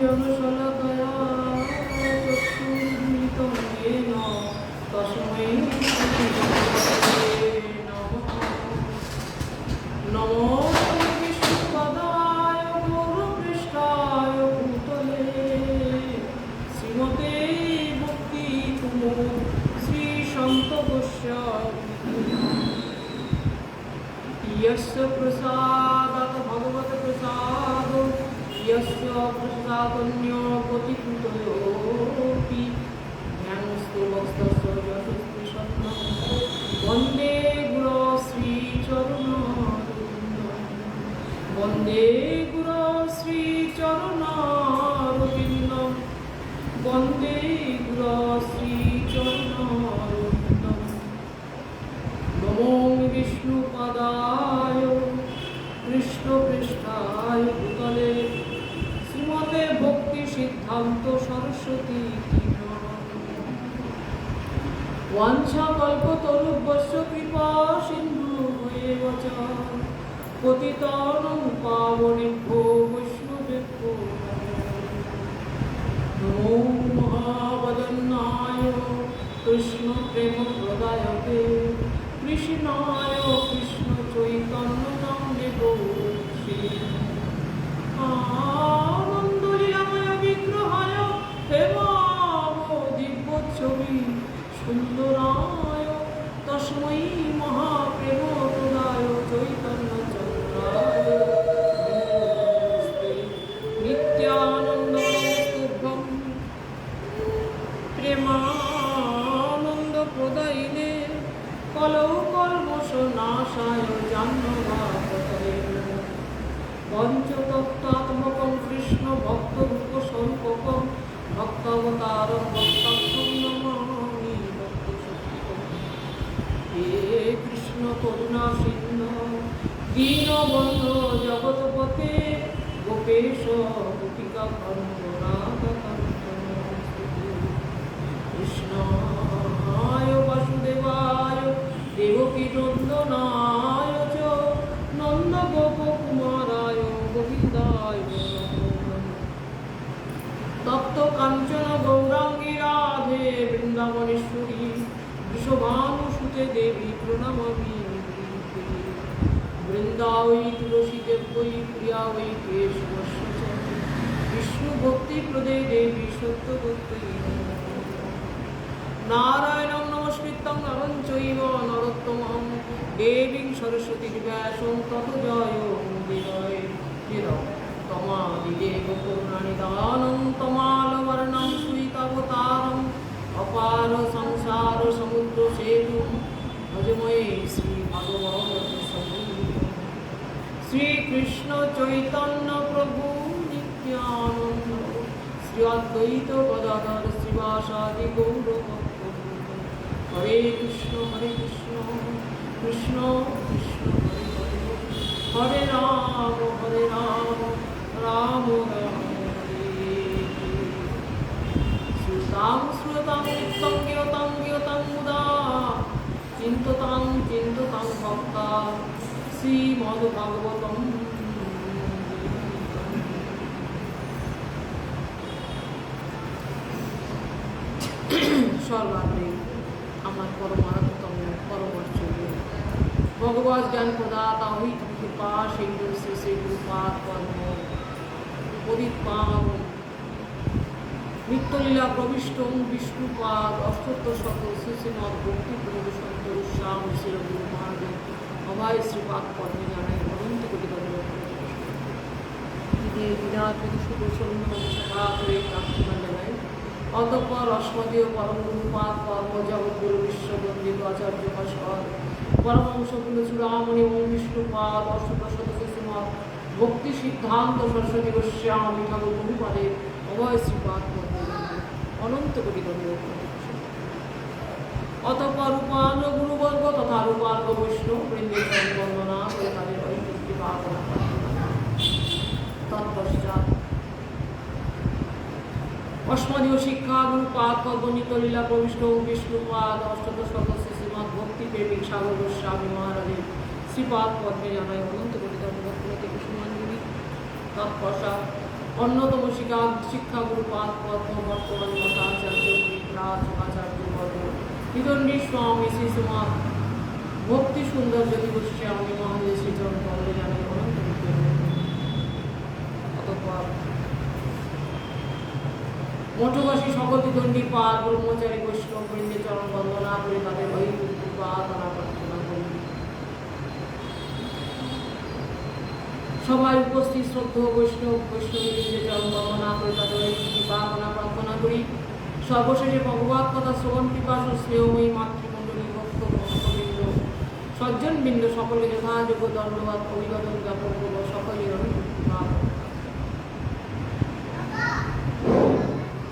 জনশলাকয়া চক্ষুর্মিলিतं येन তস্मै নমঃ। নমো বিষ্ণুপদায় গৌরপৃষ্ঠায় ভূতলে শ্রীমতে ভক্তিকুমুদ শ্রীসন্তগোস্বামী यस्य प्रसादात् भगवत्प्रसाद यस्य प्रसादन्यो गतिकृतयोऽपि ज्ञानस्तु भक्तस्य यशस्ति सन्नं वन्दे गुरो श्रीचरणोरविन्दं वन्दे गुरो श्रीचरणोरविन्दं वन्दे गुरो श्रीचरणोरविन्दं। नमो विष्णुपदाय कृष्णपृष्ठाय भूतले श्रीमते भक्ति सिद्धान्त सरस्वती वाञ्छाकल्पतरुभ्यश्च कृपा सिन्धुभ्येव च पतितानां पावनेभ्यो वैष्णवेभ्यो नमो महावदन्नाय कृष्णप्रेमप्रदायते कृष्णाय कृष्ण चैतन्य नाम्ने गौरी आनन्दलीलामय विग्रहाय हेमावदिव्यच्छवि सुन्दराय तस्मै महाप्रेमप्रदाय चैतन्यचन्द्राय नित्यानन्दस्तुभ्यं प्रेमानन्दप्रदायिने कलौ कल्मषनाशाय जाह्नवापतये पञ्चतत्त्वात्मकं कृष्णभक्तरूपस्वरूपकं भक्तावतारं भक्ताख्यं नमामि भक्तशक्तिकं। हे कृष्णकरुणासिन्धो दीनबन्धो जगत्पते गोपेश गोपिकाकान्त राधाकान्त कृष्णाय वासुदेवाय देवकी नन्दनाय च नन्दगोपकुमाराय गोविन्दाय तप्त काञ्चन गौराङ्गी राधे वृन्दावनेश्वरी वृषभानुसुते देवी प्रणमामि वृन्दावै तुलसी देव्यै प्रिया वै केशवस्य च विष्णुभक्तिप्रदे देवी सत्यवत्यै नारायणं नमस्कृतं नरं चैव नरोत्तमं देवीं सरस्वतीं व्यासं ततो जयमुदीरये तमादिदेव करुणानिधानं तमालवर्णं श्वेतावतारम् अपार संसारसमुद्रसेतुं भजमहे श्रीभगवत्संबुद्धं श्रीकृष्ण चैतन्य प्रभु नित्यानन्द श्री अद्वैत गदाधर श्रीवासादि गौरभक्तवृन्द। हरे कृष्ण कृष्ण कृष्ण हरे हरे हरे राम राम राम हरे श्रुतां श्रुतां नित्यं ज्ञातं मुदा चिन्ततां भक्ता श्रीमद्भागवतम्। सर्वाग्रे আমার পরমাত্ম পরমাশ্চর্য ভগবত জ্ঞান প্রদাতা অহিত কৃপা সিন্ধু শ্রী শ্রী গুরুপাদ কর্ম পরিপাম নিত্যলীলা প্রবিষ্ট বিষ্ণুপাদ অষ্টোত্তর শত শ্রী শ্রীমদ ভক্তি প্রভু সন্ত শ্যাম শ্রী গুরু মহারাজ অভয় শ্রীপাদ কর্মে জানাই অনন্ত কোটি বিরাট সুদর্শন সভা করে প্রার্থনা জানাই। অতঃপর অস্মদীয় পরম গুরুপাদ কর্ম জগৎগুরু বিশ্ববন্দিত আচার্য ভাস্কর পরমহংস চূড়ামণি ওম বিষ্ণুপাদ অষ্টদশ শ্রীমৎ ভক্তি সিদ্ধান্ত সরস্বতী গোস্বামী ঠাকুর গুরুপাদের অভয় শ্রীপাদ অনন্ত কোটি অতঃপর রূপাল গুরুবর্গ তথা রূপাল বৈষ্ণব বৃন্দের বন্দনা করে তাদের ঐক্যটি প্রার্থনা তৎপশ্চাৎ অস্মদীয় শিক্ষা গুরুপাদ কর্মনিত লীলা প্রবিষ্ট বিষ্ণুপাদ অষ্টদশ শ্রীমৎ ভক্তি প্রেমিক সাগর গোস্বামী মহারাজের শ্রীপাদ পদ্মে জানায় অনন্ত কোটি ধন্যবাদ থেকে সুমাঞ্জলি তৎপশ্চাৎ অন্যতম শিক্ষাগুরু পাদ পদ্ম বর্তমান মতাচার্য রাজ আচার্য বর্গ হিরণ্যী স্বামী শ্রী সুমার ভক্তি সুন্দর যদি বসে আমি মহাদেব শ্রীচরণ কমলে জানাই অনন্ত অতঃপর মঠবাসী সকল দ্বন্দ্বী পাদ ব্রহ্মচারী বৈষ্ণব বৃন্দে চরণ বন্দনা করে তাদের কৃপা তারা প্রার্থনা করি। সবাই উপস্থিত শ্রদ্ধেয় বৈষ্ণবী বৃন্দে চরণ বন্দনা করে তাদের কৃপা তারা প্রার্থনা করি। সর্বশেষে ভগবত কথা শ্রবণ পিপাসু স্নেহময়ী মাতৃমণ্ডলী ভক্ত ভক্তবৃন্দ সজ্জনবৃন্দ সকলে যথাযোগ্য দণ্ডবাদ অভিবাদন জ্ঞাপন করব। সকলের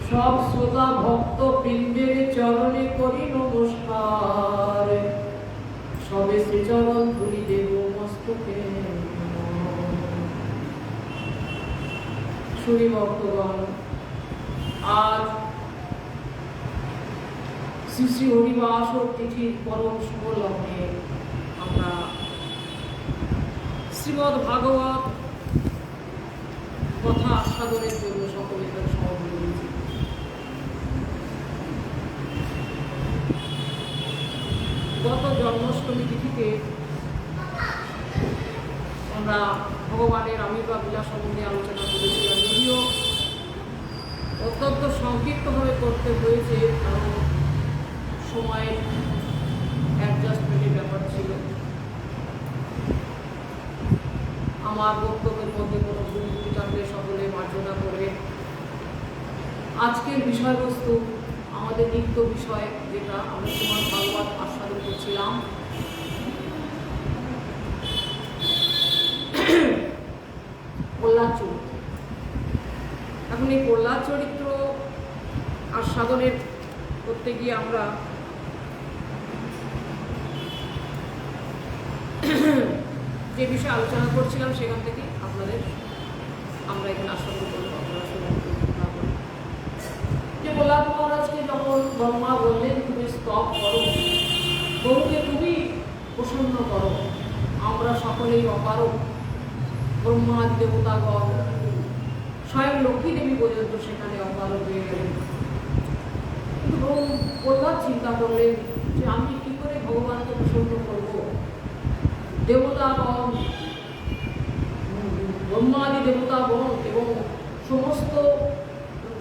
সব শ্রোতা ভক্ত বৃন্দের চরণে করি নমস্কার, সবে শ্রীচরণ ধুলি দেব মস্তকে। শুনি ভক্তগণ, আজ শ্রী শ্রী হরিবাস তিথির পরম শুভ লগ্নে আমরা শ্রীমদ্ ভাগবত কথা আস্বাদনের জন্য সকলে সমবেত হয়েছি। গত জন্মাষ্টমী তিথিতে আমরা ভগবানের আবির্ভাব লীলা সম্বন্ধে আলোচনা করেছিলাম, যদিও অত্যন্ত সংক্ষিপ্তভাবে করতে হয়েছে, কারণ সময়ের অ্যাডজাস্টমেন্টের ব্যাপার ছিল। আমার বক্তব্যের মধ্যে কোনো ভুল ত্রুটি থাকলে সকলে মার্জনা করবে। আজকের বিষয়বস্তু আমাদের নিত্য বিষয়, যেটা আমরা শ্রীমদ্ ভাগবত আস্বাদন করছিলাম, প্রহ্লাদ চরিত্র। এখন এই প্রহ্লাদ চরিত্র আস্বাদনের করতে গিয়ে আমরা যে বিষয়ে আলোচনা করছিলাম সেখান থেকে আমরা এখানে আস্বাদন করবো। যে প্রহ্লাদ মহারাজকে যখন ব্রহ্মা বললেন তুমি স্তব করো, গরুকে তুমি প্রসন্ন করো, আমরা সকলেই অপারক, ব্রহ্মাদি দেবতাগণ স্বয়ং লক্ষ্মী দেবী পর্যন্ত সেখানে অপারক হয়ে গেলেন। কিন্তু প্রহ্লাদ চিন্তা করলেন যে আমি কি করে ভগবানকে প্রসন্ন করব? দেবতাগণ, ব্রহ্মাদি দেবতাগণ এবং সমস্ত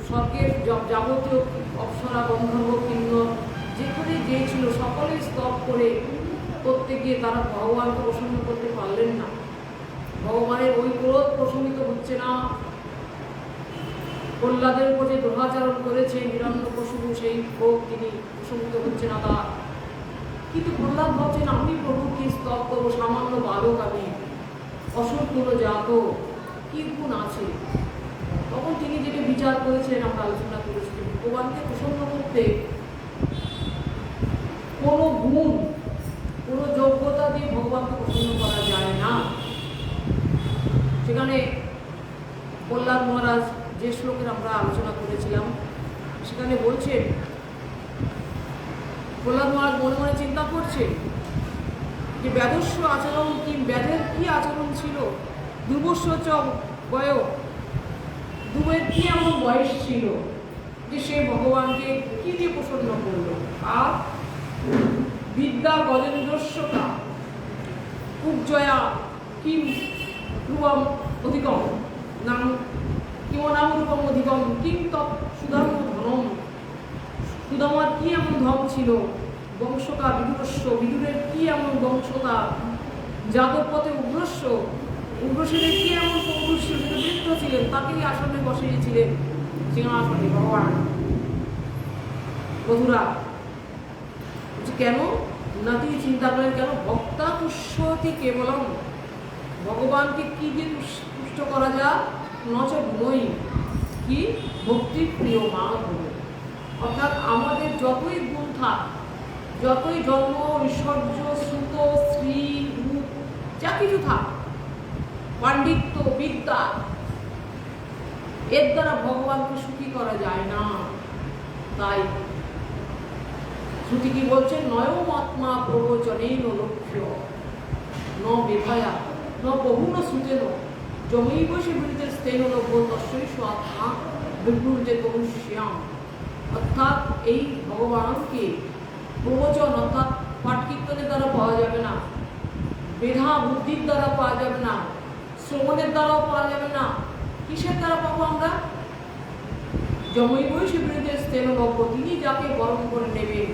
স্বর্গের যাবতীয় অপ্সরা গন্ধর্ব কিন্নর যেখানে যে ছিল সকলেই স্তব করে করতে গিয়ে তারা ভগবানকে প্রসন্ন করতে পারলেন না। ভগবানের ওই ক্রোধ প্রশমিত হচ্ছে না। প্রহ্লাদের উপর যে দুরাচারণ করেছে হিরণ্যকশিপু, সেই ভোগ তিনি প্রশমিত হচ্ছে না তার। কিন্তু প্রহ্লাদ ভাবছেন আমি প্রভুকে স্তব করবো, সামান্য বালক আমি, অসুরকুল জাত, কি গুণ আছে? তখন তিনি যেটা বিচার করেছেন আমরা আলোচনা করেছি, ভগবানকে প্রসন্ন করতে কোনো গুণ, কোনো যোগ্যতা দিয়ে ভগবানকে প্রসন্ন করা যায় না। সেখানে প্রহ্লাদ মহারাজ যে শ্লোকের আমরা আলোচনা করেছিলাম সেখানে বলছেন, প্রহ্লাদ মহারাজ মনে মনে চিন্তা করছে যে ব্যাদস্য আচরণ কি, ব্যাধের কি আচরণ ছিল, দুর্বস্য চ বয়, দুবের কি এমন বয়স ছিল যে সে ভগবানকে কি দিয়ে প্রসন্ন করল। আর বিদ্যা গজেন্দ্রস্যতা কুবজয়া কিম রূপম অধিকম নাম কিমনাম রূপম অধিকম কিম তৎ সুধাম ধনম, সুদামার কি এমন ধন ছিল, বংশকা বিদুরস্য, বিদুরের কি এমন বংশতা, যাদব পথে উগ্রস্য, উগ্রসেনের কি এমন পৌরুষ বৃদ্ধ ছিলেন, তাকেই আসনে বসিয়েছিলেন সিংহাসনে ভগবান। বধুরা কেন না তিনি চিন্তা করেন, কেন ভক্তা তুষ্যতি কেবলম, ভগবানকে কি দিয়ে তুষ্ট করা যায়, নচ গুণই কি ভক্তি প্রিয় মাধব। অর্থাৎ আমাদের যতই গুণ থাক, যতই জন্ম ঐশ্বর্য শ্রুত শ্রী রূপ যা কিছু থাক, পাণ্ডিত্য বিদ্যা, এর দ্বারা ভগবানকে সুখী করা যায় না। তাই শ্রুতি কি বলছেন, নয়মাত্মা প্রবচনেন লক্ষ্য ন বিধায়া ন বহুন শ্রুতেন জমৈব শিবৃতের স্তেন লভ্য তস্যই আত্মা বিপুল যে কৌশ্যাম, অর্থাৎ এই ভগবানকে প্রবচন অর্থাৎ পাঠ কীর্তনের দ্বারা পাওয়া যাবে না, মেধা বুদ্ধির দ্বারা পাওয়া যাবে না, শ্রবণের দ্বারাও পাওয়া যাবে না। কিসের দ্বারা পাবো আমরা? যমৈবৈ শিবৃতে স্থেন ভক্ত, তিনি যাকে বরণ করে নেবেন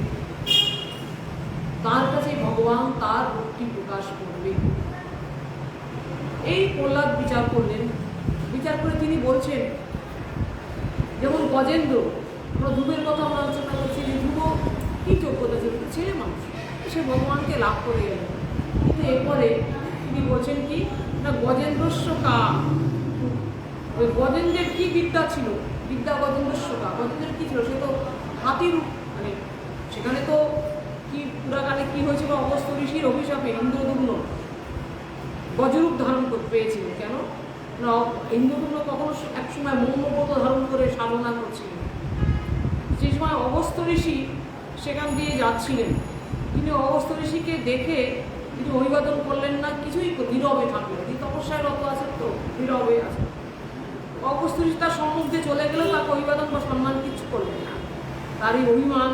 তার কাছে ভগবান তার ভক্তি প্রকাশ করবে। এই প্রহ্লাদ বিচার করলেন। বিচার করে তিনি বলছেন, যেমন গজেন্দ্র, আমরা ধ্রুবের কথা আমরা আলোচনা করছি, যে ধ্রুব কি যোগ্যতা ছিল, ছেলে মানুষ, সে ভগবানকে লাভ করে গেল। কিন্তু এরপরে তিনি বলছেন কি না, গজেন্দ্রস্য কা, ওই গজেন্দ্রের কি বিদ্যা ছিল, বিদ্যা গজেন্দ্রস্য কা, গজেন্দ্রের কি ছিল, সে তো হাতির, মানে সেখানে তো কি পুরাকালে কি হয়েছিল, অগস্ত্য ঋষির অভিশাপে ইন্দ্রদুম্ন গজরূপ ধারণ করতে পেয়েছিল। কেন না, ইন্দ্রদুম্ন কখনো একসময় মৌনব্রত ধারণ করে সাধনা করছিলেন। সেই সময় অগস্ত্য ঋষি সেখান দিয়ে যাচ্ছিলেন, তিনি অগস্ত্য ঋষিকে দেখে তিনি অভিবাদন করলেন না, কিছুই নীরবে থাকলেন। তিনি তপস্যায় রত আছেন, তো নীরবে আছেন। অগস্ত্য ঋষি তার সম্মুখে চলে গেলেও তাকে অভিবাদন বা সম্মান কিছু করলেন না। তার এই অভিমান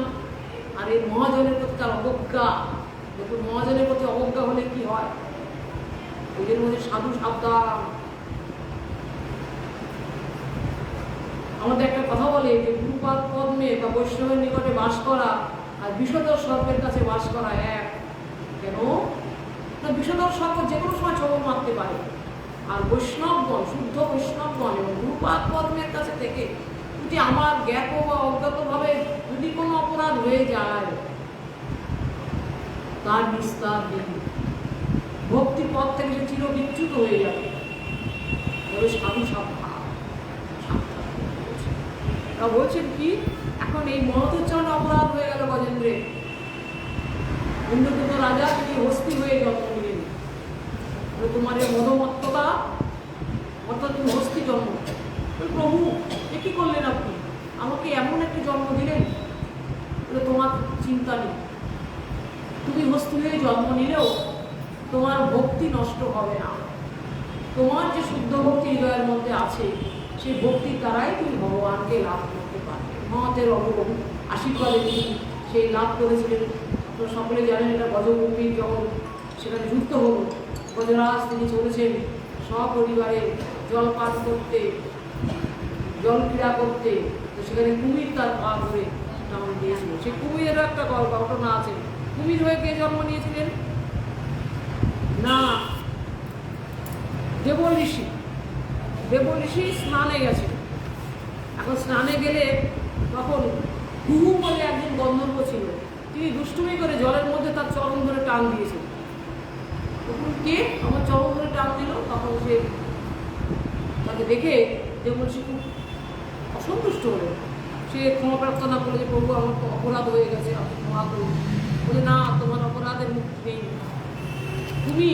আর এই মহাজনের প্রতি তার অবজ্ঞা, দেখুন মহাজনের প্রতি অবজ্ঞা হলে কি হয়, ওদের মধ্যে সাধু সাবধান। আমাদের একটা কথা বলে যে গুরুপাদ পদ্মে বা বৈষ্ণবের নিকটে বাস করা আর বিষধর সর্পের কাছে বাস করা এক। কেন না, বিষধর সর্প যে কোনো সময় ছবল মারতে পারে, আর বৈষ্ণবগণ, শুদ্ধ বৈষ্ণবগণ এবং গুরুপাদ পদ্মের কাছে থেকে যদি আমার জ্ঞাত বা অজ্ঞাতভাবে যদি কোনো অপরাধ হয়ে যায়, তার নিস্তার নেই, ভক্তি পথ থেকে সে চিরবিচ্যুত হয়ে যাবে। তবে সাধু সাবধান। বলছেন কি, এখন এই মহতোচ্চারণে অপরাধ হয়ে গেল গজেন্দ্রের। ইন্দ্রদূত রাজা তিনি হস্তি হয়ে জন্ম নিলেন। তোমার এই মদমত্ততা, অর্থাৎ তুমি হস্তি জন্ম। প্রভু এ কি করলেন আপনি, আমাকে এমন একটি জন্ম দিলেন, তোমার চিন্তা নেই, তুমি হস্তি হয়ে জন্ম নিলেও তোমার ভক্তি নষ্ট হবে না। তোমার যে শুদ্ধ ভক্তি হৃদয়ের মধ্যে আছে, সেই ভক্তির দ্বারাই তুমি ভগবানকে লাভ করতে পারবে। মহতের অবগম আশীর্বাদে তিনি সেই লাভ করেছিলেন। আপনারা সকলে জানেন, এটা গজকুম্ভীর যখন সেখানে যুদ্ধ হল, গজরাজ তিনি চলেছেন সপরিবারে জল পান করতে, জল ক্রীড়া করতে, তো সেখানে কুমির তার পা ধরে জন্ম নিয়েছিল। সেই কুমিরেরও একটা ঘটনা আছে। কুমির হয়ে কে জন্ম নিয়েছিলেন না, দেব ঋষি। দেব ঋষি স্নানে গেছে। এখন স্নানে গেলে তখন হুহু বলে একজন গন্ধর্ব ছিল, তিনি দুষ্টুমি করে জলের মধ্যে তার চরণ ধরে টান দিয়েছিল। তখন কে আমার চরণ ধরে টান দিল, তখন সে তাকে দেখে দেব ঋষি খুব অসন্তুষ্ট হলো। সে ক্ষমা প্রার্থনা করে, যে প্রভু আমার তো অপরাধ হয়ে গেছে, আপনি ক্ষমা করুন। বলে না, তোমার অপরাধের মুক্তি নেই, তুমি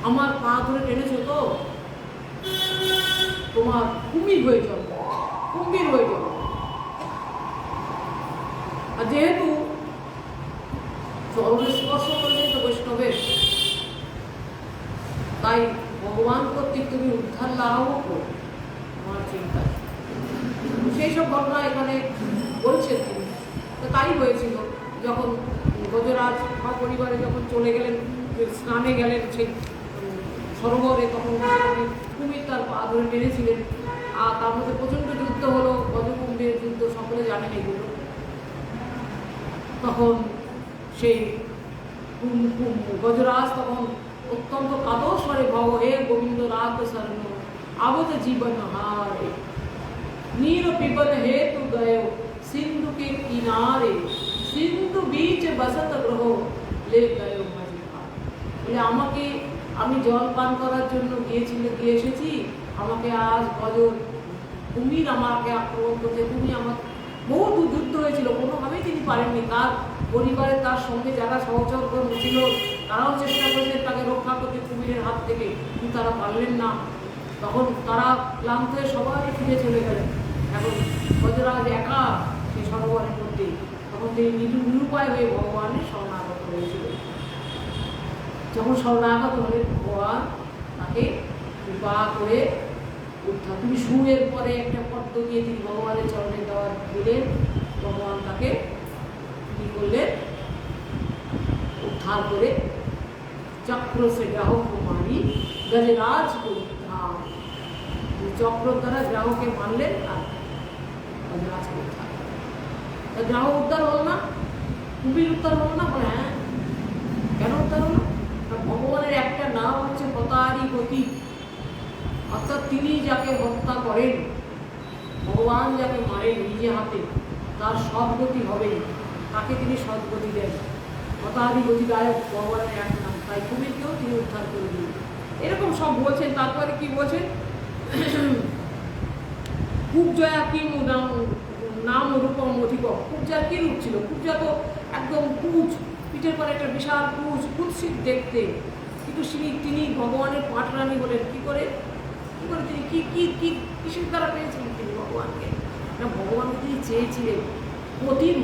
আমার পা ধরে টেনেছো তো তোমার কুমির হয়ে জন্ম, কুম্ভীর হয়ে জন্ম। আর যেহেতু চরণে স্পর্শ করেছে তো বৈষ্ণবের, তাই ভগবান কর্তৃক তুমি উদ্ধার লাভ করো, আমার চিন্তা। সেই সব ঘটনা এখানে বলছেন তিনি। তো তাই হয়েছিল, যখন গজরাজ বা পরিবারে যখন চলে গেলেন, স্নানে গেলেন সেই সরোবরে, তখন কুমির তার পা ধরে টেনেছিলেন। আর তার মধ্যে প্রচণ্ড যুদ্ধ হলো, গজকুম্ভের যুদ্ধ, সকলে জানেন এগুলো। তখন সেই গজরাজ তখন অত্যন্ত কাতর স্বরে ভব হে গোবিন্দ রাত শরণ আবত জীবন হারে नीर पिबन हेतु गयो सिंधु के किनारे सिंधु बीच बसत ग्रह ले गयो मझधार। বলে আমাকে, আমি জল পান করার জন্য গিয়ে এসেছি, আমাকে আজ গজর কুমির আমাকে আক্রমণ করতে, তুমি আমার বহু যুদ্ধ হয়েছিল, কোনোভাবেই তিনি পারেননি। তার পরিবারে তার সঙ্গে যারা সহচরগণ ছিল তারাও চেষ্টা করেছেন তাকে রক্ষা করতে কুমিরের হাত থেকে, কিন্তু তারা পারলেন না। তখন তারা ক্লান্ত হয়ে সবাই ফিরে চলে গেলেন। এখন গজরাজ একা সেই সরোবরের মধ্যে, তখন তিনি নিরুপায় হয়ে ভগবানের শরণাগত হয়েছিল। যখন শরণাগত হলেন, ভগবান তাকে কৃপা করে উদ্ধার। তুমি শুয়ের পরে একটা পদ্ম দিয়ে তিনি ভগবানের চরণে দেওয়ার দিলেন, ভগবান তাকে কি করলেন, উদ্ধার করে চক্র সে গ্রাহক মারি গজরাজ को উদ্ধার। চক্র দ্বারা গ্রাহকে মারলেন আর গজরাজকে উদ্ধার। গ্রাহক উদ্ধার হল না, কুমির উদ্ধার হল না? বলে হ্যাঁ, কেন উদ্ধার হল? ভগবানের একটা নাম হচ্ছে পতারি গতি, অর্থাৎ তিনি যাকে হত্যা করেন, ভগবান যাকে মারেন নিজে হাতে, তার সদ্গতি হবে, তাকে তিনি সদ্গতি দেন। পতারি গতি গায়ক ভগবানের এক নাম, তাই কুমিরকেও তিনি উদ্ধার করে দিন। এরকম সব বলছেন। তারপরে কি বলছেন, কুবজয়া কি নাম রূপম অধিক। কুবজার কি রূপ ছিল? কুবজা তো একদম কুচ, পিঠের পরে একটা বিশাল কুচ, কুৎসিত দেখতে, কিন্তু তিনি ভগবানের পাটরানি বলেন। কি করে তিনি কি কিসের দ্বারা পেয়েছিলেন তিনি ভগবানকে? না, ভগবানকে তিনি চেয়েছিলেন পতির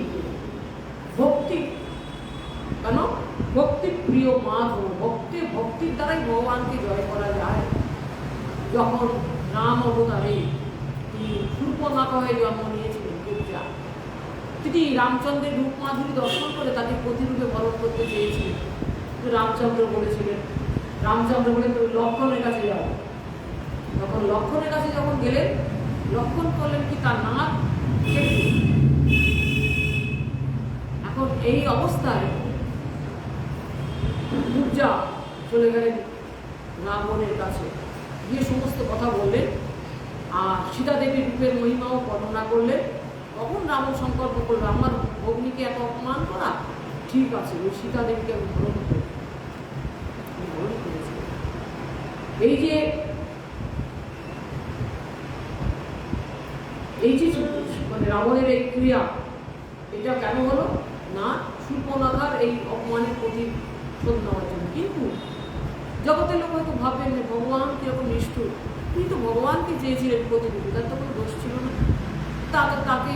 ভক্তি। কেন? ভক্তি প্রিয় মাধব, ভক্তির দ্বারাই ভগবানকে জয় করা যায়। যখন রাম অবতারে তিনি শূর্পণখা হয়ে জন্ম নিয়েছিলেন কুবজা, তিনি রামচন্দ্রের রূপ মাধুরী দর্শন করে তাকে প্রতিরূপে বরণ করতে চেয়েছিলেন। রামচন্দ্র বলেছিলেন, রামচন্দ্র বলে তুমি লক্ষণের কাছে যাও। তখন লক্ষণের কাছে যখন গেলেন, লক্ষণ করলেন কি তার নাক কেটে দিলেন। এখন এই অবস্থায় কুবজা চলে গেলেন রাবণের কাছে, গিয়ে সমস্ত কথা বললেন আর সীতা দেবীর রূপের মহিমাও বর্ণনা করলেন। তখন রাবণ সংকল্প করলো, আমার ভগ্নীকে এত অপমান করা ঠিক আছে, ওই সীতা দেবীকে আমি গ্রহণ করি। এই যে মানে রাবণের এই ক্রিয়া, এটা কেন হলো না, শূর্পণখার এই অপমানের প্রতিশোধ নেওয়ার জন্য। কিন্তু জগতের লোক হয়তো ভাববেন যে ভগবান কিরকম নিষ্ঠুর, কিন্তু ভগবানকে চেয়েছিলেন প্রতিনিধি, তার তো কোনো দোষ ছিল না। তাকে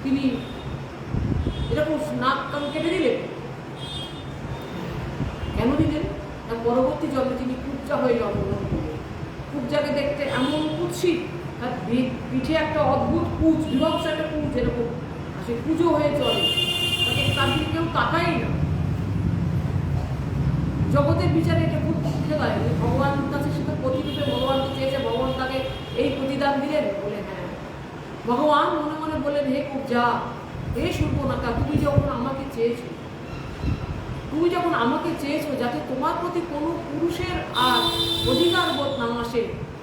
তিনি এরকম নাক কান কেটে দিলেন। কেন দিলেন? তার পরবর্তী জন্মে তিনি কুবজা হয়ে জন্মগ্রহণ করলেন। কুবজাকে দেখতে এমন কুৎসিত, তার পিঠে একটা অদ্ভুত কুচ, বিভৎস একটা কুচ, এরকম সে পুজো হয়ে চলে, তার দিকে কেউ তাকাই না। জগতের বিচারে এটা খুব দুঃখে দেয় যে ভগবান কাছে সে তো প্রতিরূপে ভগবানকে চেয়েছে, ভগবান তাকে এই প্রতিদান দিলেন। বলে হ্যাঁ, ভগবান মনে মনে বললেন, হে কুবজা, হে শূর্পণখা, তুমি যখন আমাকে চেয়েছো যাতে তোমার প্রতি কোনো পুরুষের আর অধিকার বোধ না আসে,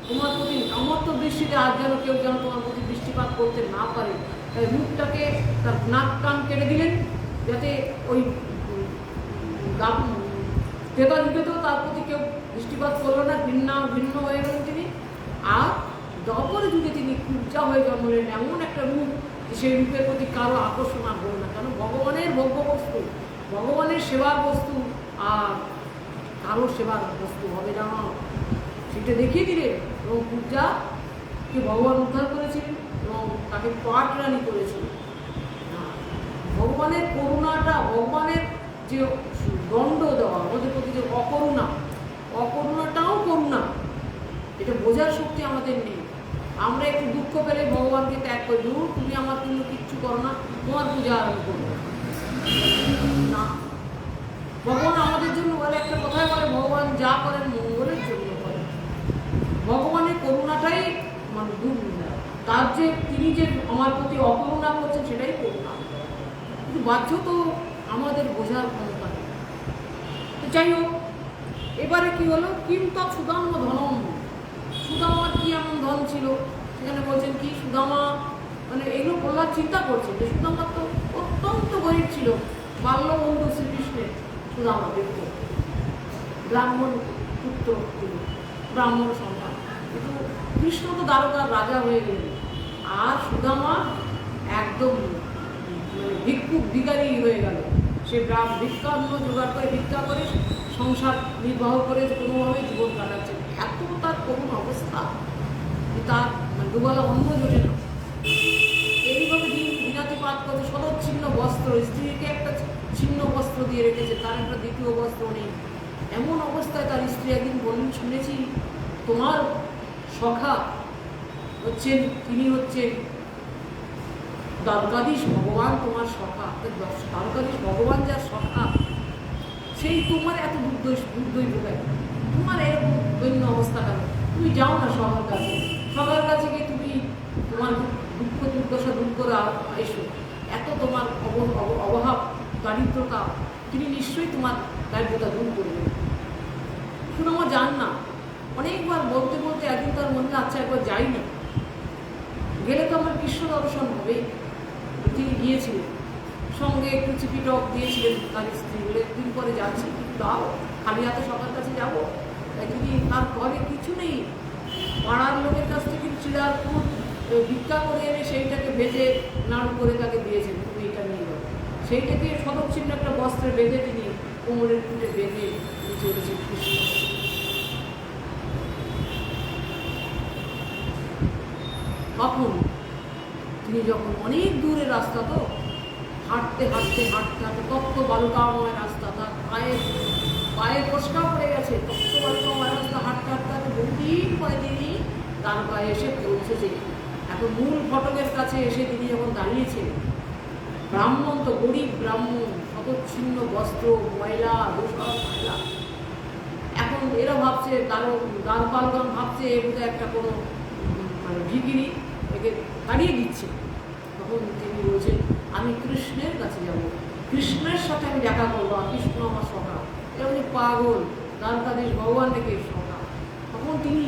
তোমার প্রতি অমর্ত্য দৃষ্টিতে আর কেউ যেন তোমার প্রতি দৃষ্টিপাত করতে না পারে, তাই রূপটাকে তার নাক কান কেটে দিলেন, যাতে ওই ত্রেতা যুগেতেও তার প্রতি কেউ দৃষ্টিপাত করলো না, ভিন্ন হয়ে গেলেন তিনি। আর দ্বাপর যুগে তিনি কুবজা হয়ে জন্ম নিলেন, এমন একটা রূপ সেই রূপের প্রতি কারো আকর্ষণ আর হলো না। কেন? ভগবানের ভোগ্য বস্তু, ভগবানের সেবার বস্তু, আর কারো সেবার বস্তু হবে না, সেটা দেখিয়ে দিলেন। এবং কুবজাকে ভগবান উদ্ধার করেছিলেন এবং তাকে পাটরানি করেছিলেন। ভগবানের করুণাটা, ভগবানের যে দণ্ড দেওয়া, আমাদের প্রতি যে অকরুণাটাও করুণা, এটা বোঝার শক্তি আমাদের নেই। আমরা একটু দুঃখ পেলে ভগবানকে ত্যাগ করি, তুমি আমার জন্য কিচ্ছু করো না, তোমার পূজা আরম্ভ করবো না। ভগবান আমাদের জন্য বলে, একটা কথায় বলে, ভগবান যা করেন মঙ্গলের জন্য করেন। ভগবানের করুণাটাই মানে তার যে তিনি যে আমার প্রতি অকরুণা করছেন সেটাই করুণা, কিন্তু বাহ্য তো আমাদের বোঝার ক্ষমতা নেই। তো যাই হোক, এবারে কি হলো, কিন্তু সুদাম্য ধনম, সুদামার কি এমন ধন ছিল? সেখানে বলছেন কি, সুদামা মানে এগুলো প্রহ্লাদ চিন্তা করছেন যে সুদামা তো অত্যন্ত গরিব ছিল, বাল্যবন্ধু শ্রীকৃষ্ণের সুদামা দেখত, ব্রাহ্মণ পুত্র, ব্রাহ্মণ সন্তান, কিন্তু কৃষ্ণ তো দ্বারকার রাজা হয়ে গেলেন, আর সুদামা একদম মানে ভিক্ষুক ভিখারি হয়ে গেল। সে ভিক্ষান্ন জোগাড় করে, ভিক্ষা করে সংসার নির্বাহ করে কোনোভাবে জীবন কাটাচ্ছে। এত তার করুণ অবস্থা, তার মানে দুবেলা অন্ন জোটে না, এইভাবে দিনাতিপাত করছে। সদচ্ছিন্ন বস্ত্র, স্ত্রীকে একটা ছিন্ন বস্ত্র দিয়ে রেখেছে, তার একটা দ্বিতীয় বস্ত্র নেই। এমন অবস্থায় তার স্ত্রী একদিন বললেন, শুনেছি তোমার সখা হচ্ছেন, তিনি হচ্ছেন দ্বারকাধীশ ভগবান তোমার সখা। দ্বারকাধীশ ভগবান যার সখা, সেই তোমার এত দুর্দৈব কেন? তোমার এরকম দৈন্য অবস্থা কেন? তুমি যাও না সবার কাছে, সবার কাছে গিয়ে তুমি তোমার দুঃখ দুর্দশা দূর করে এসো। এত তোমার অভাব দারিদ্রতা, তিনি নিশ্চয়ই তোমার দারিদ্রতা দূর করবেন। শুধু আমার যান না, অনেকবার বলতে বলতে একদিন তার মনে আচ্ছা একবার যাই না, গেলে তো আমার কৃষ্ণ দর্শন হবে। তিনি গিয়েছিলেন, সঙ্গে একটু চিপিটক দিয়েছিলেন তার স্ত্রী বলে, দিন পরে যাচ্ছি, দাও খালি হাতে সবার কাছে যাবো। তাই তিনি, তার ঘরে কিছু নেই, পাড়ার লোকের কাছ থেকে চিড়ার ফুল ভিক্ষা করে এনে সেইটাকে ভেজে নাড়ু করে তাকে দিয়েছেন, তুমি এটা নিয়ে যাও। সেইটাকে সদচ্ছিন্ন একটা বস্ত্রে বেঁধে তিনি কোমরের ফুটে বেঁধে চলেছেন কৃষ্ণ। তখন তিনি যখন অনেক দূরের রাস্তা, তো হাঁটতে হাঁটতে হাঁটতে হাঁটতে তত্ত্ব বালুকাময় রাস্তা, তার পায়ে ফসকা পড়ে গেছে, তত্ত্ব বালুকাময় রাস্তা হাঁটতে হাঁটতে হাঁটতে বহুদিন পরে তিনি তার পায়ে এসে পৌঁছেছে। এখন মূল ফটকের কাছে এসে তিনি যখন দাঁড়িয়েছেন, ব্রাহ্মণ তো গরিব ব্রাহ্মণ, শতচ্ছিন্ন বস্ত্র, ময়লা দোষা ময়লা। এখন এরা ভাবছে, দ্বারপালগণ ভাবছে এ বোধহয় একটা কোনো মানে ভিখিরি, একে তাড়িয়ে দিচ্ছে। তখন তিনি বলছেন, আমি কৃষ্ণের কাছে যাব, কৃষ্ণের সাথে আমি দেখা করবো, কৃষ্ণ আমার সখা। এমনি পাগল, দ্বারকাধীশ ভগবান থেকে সখা। তখন তিনি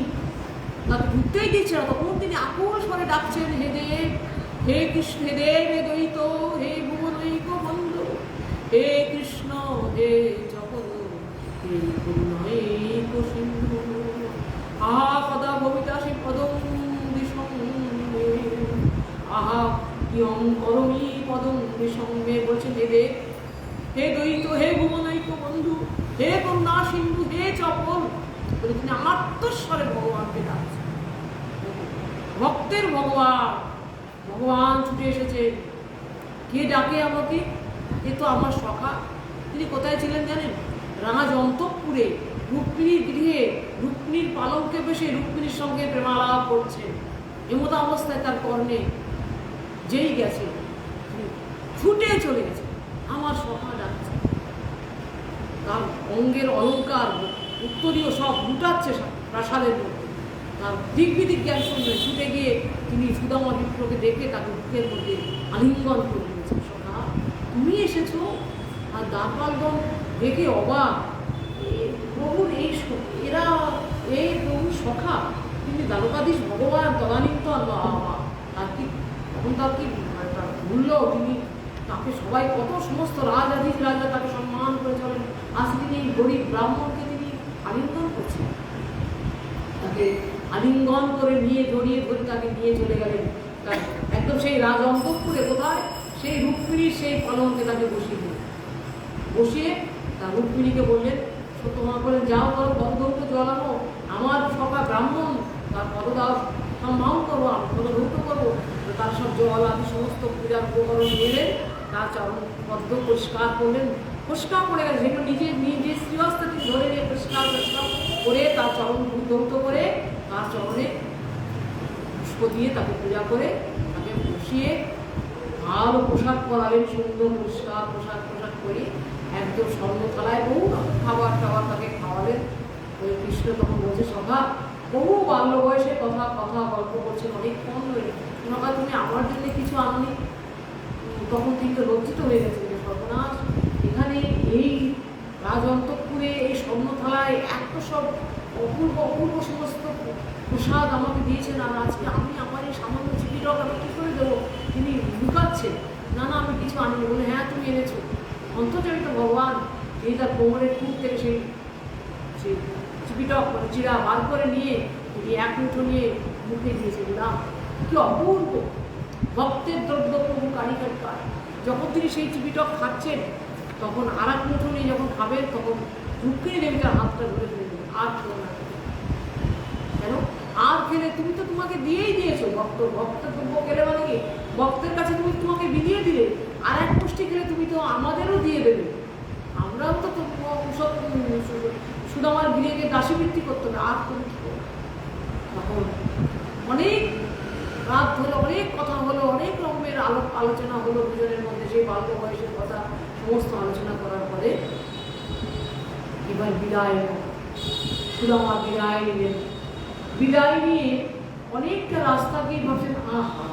তাকে ঢুকতেই দিচ্ছে না, তখন তিনি আকুল স্বরে ডাকছেন, হে দেব, হে কৃষ্ণ, হে দেব, হে দ্বৈত, হে ভুবনৈক বন্ধু, হে কৃষ্ণ, হে জগৎ, হে করুণৈক সিন্ধু, আহা পদা ভবিতাসি পদম দিসঙ্গে, আহা কিয়ং করমি পদম দিসঙ্গে। বলছেন, হে দেব, হে দ্বৈত, হে ভুবনৈক বন্ধু, হে করুণা সিন্ধু, হে চপল। বলে তিনি আত্মস্বরে ভগবানকে ডাকছেন। ভক্তের ভগবান, ভগবান ছুটে এসেছে। কে ডাকে আমাকে? এ তো আমার সখা। তিনি কোথায় ছিলেন জানেন? রাজ অন্তঃপুরে, রুক্মিণীর গৃহে, রুক্মিণীর পালঙ্কে বসে রুক্মিণীর সঙ্গে প্রেমালাপ করছেন। এমতো অবস্থায় তার কর্ণে যেই গেছে, ছুটে চলে গেছে, আমার সখা ডাকছে। তার অঙ্গের অলঙ্কার উত্তরীয় সব লুটাচ্ছে প্রাসাদের মধ্যে। তার দিক বিদিক জ্ঞান শুনলে ছুটে গিয়ে তিনি সুদামা বিপ্রকে দেখে তাকে বুকের মধ্যে আলিঙ্গন করে দিয়েছেন। সখা, তুমি এসেছো? আর দ্বারপালগণ দেখে অবাক, প্রভুর এই এরা এই প্রভুর সখা, তিনি দ্বারকাধীশ ভগবান তদানীন্তন। তার কি তখন তার কি তার মূল্য, তিনি তাকে সবাই কত সমস্ত রাজাধীশ রাজা তাকে সম্মান করে চলেন, আজ তিনি এই গরিব ব্রাহ্মণকে তিনি আলিঙ্গন করছেন। তাকে আলিঙ্গন করে নিয়ে জড়িয়ে ধরে তাকে নিয়ে চলে গেলেন তার একদম সেই রাজ অন্তঃপুরে। কোথায়? সেই রুক্মিণীর সেই পলঙ্কে তাকে বসিয়ে দিলেন। বসিয়ে তার রুক্মিণীকে বললেন, সত্যমা বলেন, যাও বলো পদধৌত জল আনো, আমার সখা ব্রাহ্মণ, তার পদদাও সম্মান করবো, আমি পদধৌত করবো। তার সব জল আদি সমস্ত পূজার উপকরণ নিলেন, তার চরণ পদ্ম পরিষ্কার করলেন, পরিষ্কার করে গেছে, সেগুলো নিজের শ্রীহস্তে তিনি ধরে নিয়ে পরিষ্কার করে তার চরণ ধৌত করে তার চরণে পুষ্প দিয়ে তাকে পূজা করে তাকে বসিয়ে ভালো পোশাক পরালেন, সুন্দর পরিষ্কার পোশাক করে একদম স্বর্ণ থালায় বহু খাবার তাকে খাওয়ালেন। ওই কৃষ্ণ তখন বলছে, সখা, বহু বাল্য বয়সে কথা গল্প করছেন, অনেকক্ষণ হয়ে, সখা তুমি আমার জন্য কিছু আননি? তখন তিনি তো লজ্জিত হয়ে গেছেন যে সর্বনাশ, এখানে এই রাজ অন্তঃপুরে এই স্বর্ণ থালায় এত সব অপূর্ব সমস্ত প্রসাদ আমাকে দিয়েছেন, আর আজকে আমি আমার এই সামান্য চিপিটক আমি কী করে দেবো? তিনি লুকাচ্ছেন, না আমি কিছু আনিনি। বলে, হ্যাঁ তুমি এনেছো। অন্তর্জনিত ভগবান এই তার কোমরের খুব থেকে সেই চিপিটক মানে চিরা বার করে নিয়ে তিনি এক মুঠো নিয়ে মুখে দিয়েছে। বললাম, কি অপূর্ব ভক্তের দ্রব্য প্রভু কারিগর কার। যখন তিনি সেই চিপিটক খাচ্ছেন, তখন আর এক মুঠো নিয়ে যখন খাবেন, তখন রুক্মিণী দেবীটার হাতটা ধরে ফেলে দেবেন, আর খেলো না। কেন? আর খেলে তুমি তো তোমাকে দিয়েই দিয়েছো। ভক্তের দ্রব্য খেলে মানে কি? ভক্তের কাছে তুমি তোমাকে বিলিয়ে দিলে, আর এক পুষ্টি খেলে তুমি তো আমাদেরও দিয়ে দেবে। আমরাও তো সব সুদামার গৃহে দাসীবৃত্তি করতে হবে, আর তুমি কি করবে? অনেক রাত ধরে অনেক কথা হলো, অনেক রকমের আলোচনা হলো দুজনের মধ্যে, সেই বাল্য বয়সের কথা সমস্ত আলোচনা করার পরে এবার বিদায় সুদামা বিদায় নিলেন। বিদায় নিয়ে অনেকটা রাস্তা গিয়ে ভাবছেন, আহা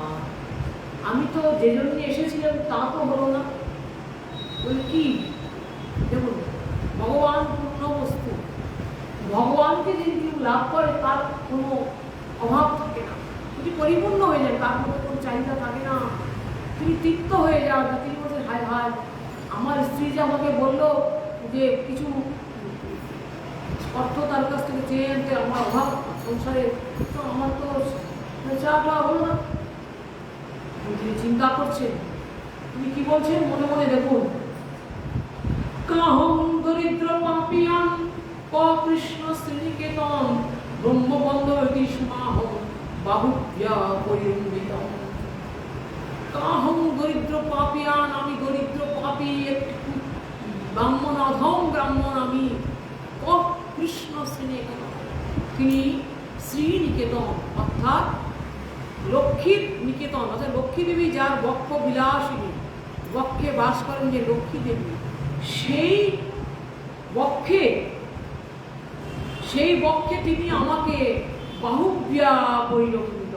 আমি তো যে জন্য এসেছিলাম তা তো হলো না। বলে কি? দেখুন, ভগবান পূর্ণ বস্তু, ভগবানকে যদি কেউ লাভ করে তার কোনো অভাব থাকে না, তিনি পরিপূর্ণ হয়ে যান, তার মধ্যে কোনো চাহিদা থাকে না, তিনি তৃপ্ত হয়ে যান। তিনি বলছেন, হায় হায় আমার স্ত্রী যে আমাকে বললো যে কিছু অর্থ তার কাছ থেকে চেয়ে আনতে, আমার অভাব সংসারে, তো আমার তো চা খাওয়া হলো না। তিনি চিন্তা করছেন, তিনি কি বলছেন মনে মনে দেখুন, কাহং দরিদ্র পাপিয়ান কৃষ্ণ শ্রীনিকেতন ব্রহ্মবন্ধ স্মাহ বাহুভ্যা পরিরম্বিতম। কাহং দরিদ্র পাপিয়ান, আমি দরিদ্র পাপী, একটু ব্রাহ্মণ, অধম ব্রাহ্মণ আমি। কৃষ্ণ শ্রীনিকেতন, তিনি শ্রীনিকেতন অর্থাৎ লক্ষ্মীর নিকেতন, অর্থাৎ লক্ষ্মী দেবী যার বক্ষ বিলাসিনী, বক্ষে বাস করেন যে লক্ষ্মী দেবী, সেই বক্ষে তিনি আমাকে বাহুব্যা পরিলক্ষিত,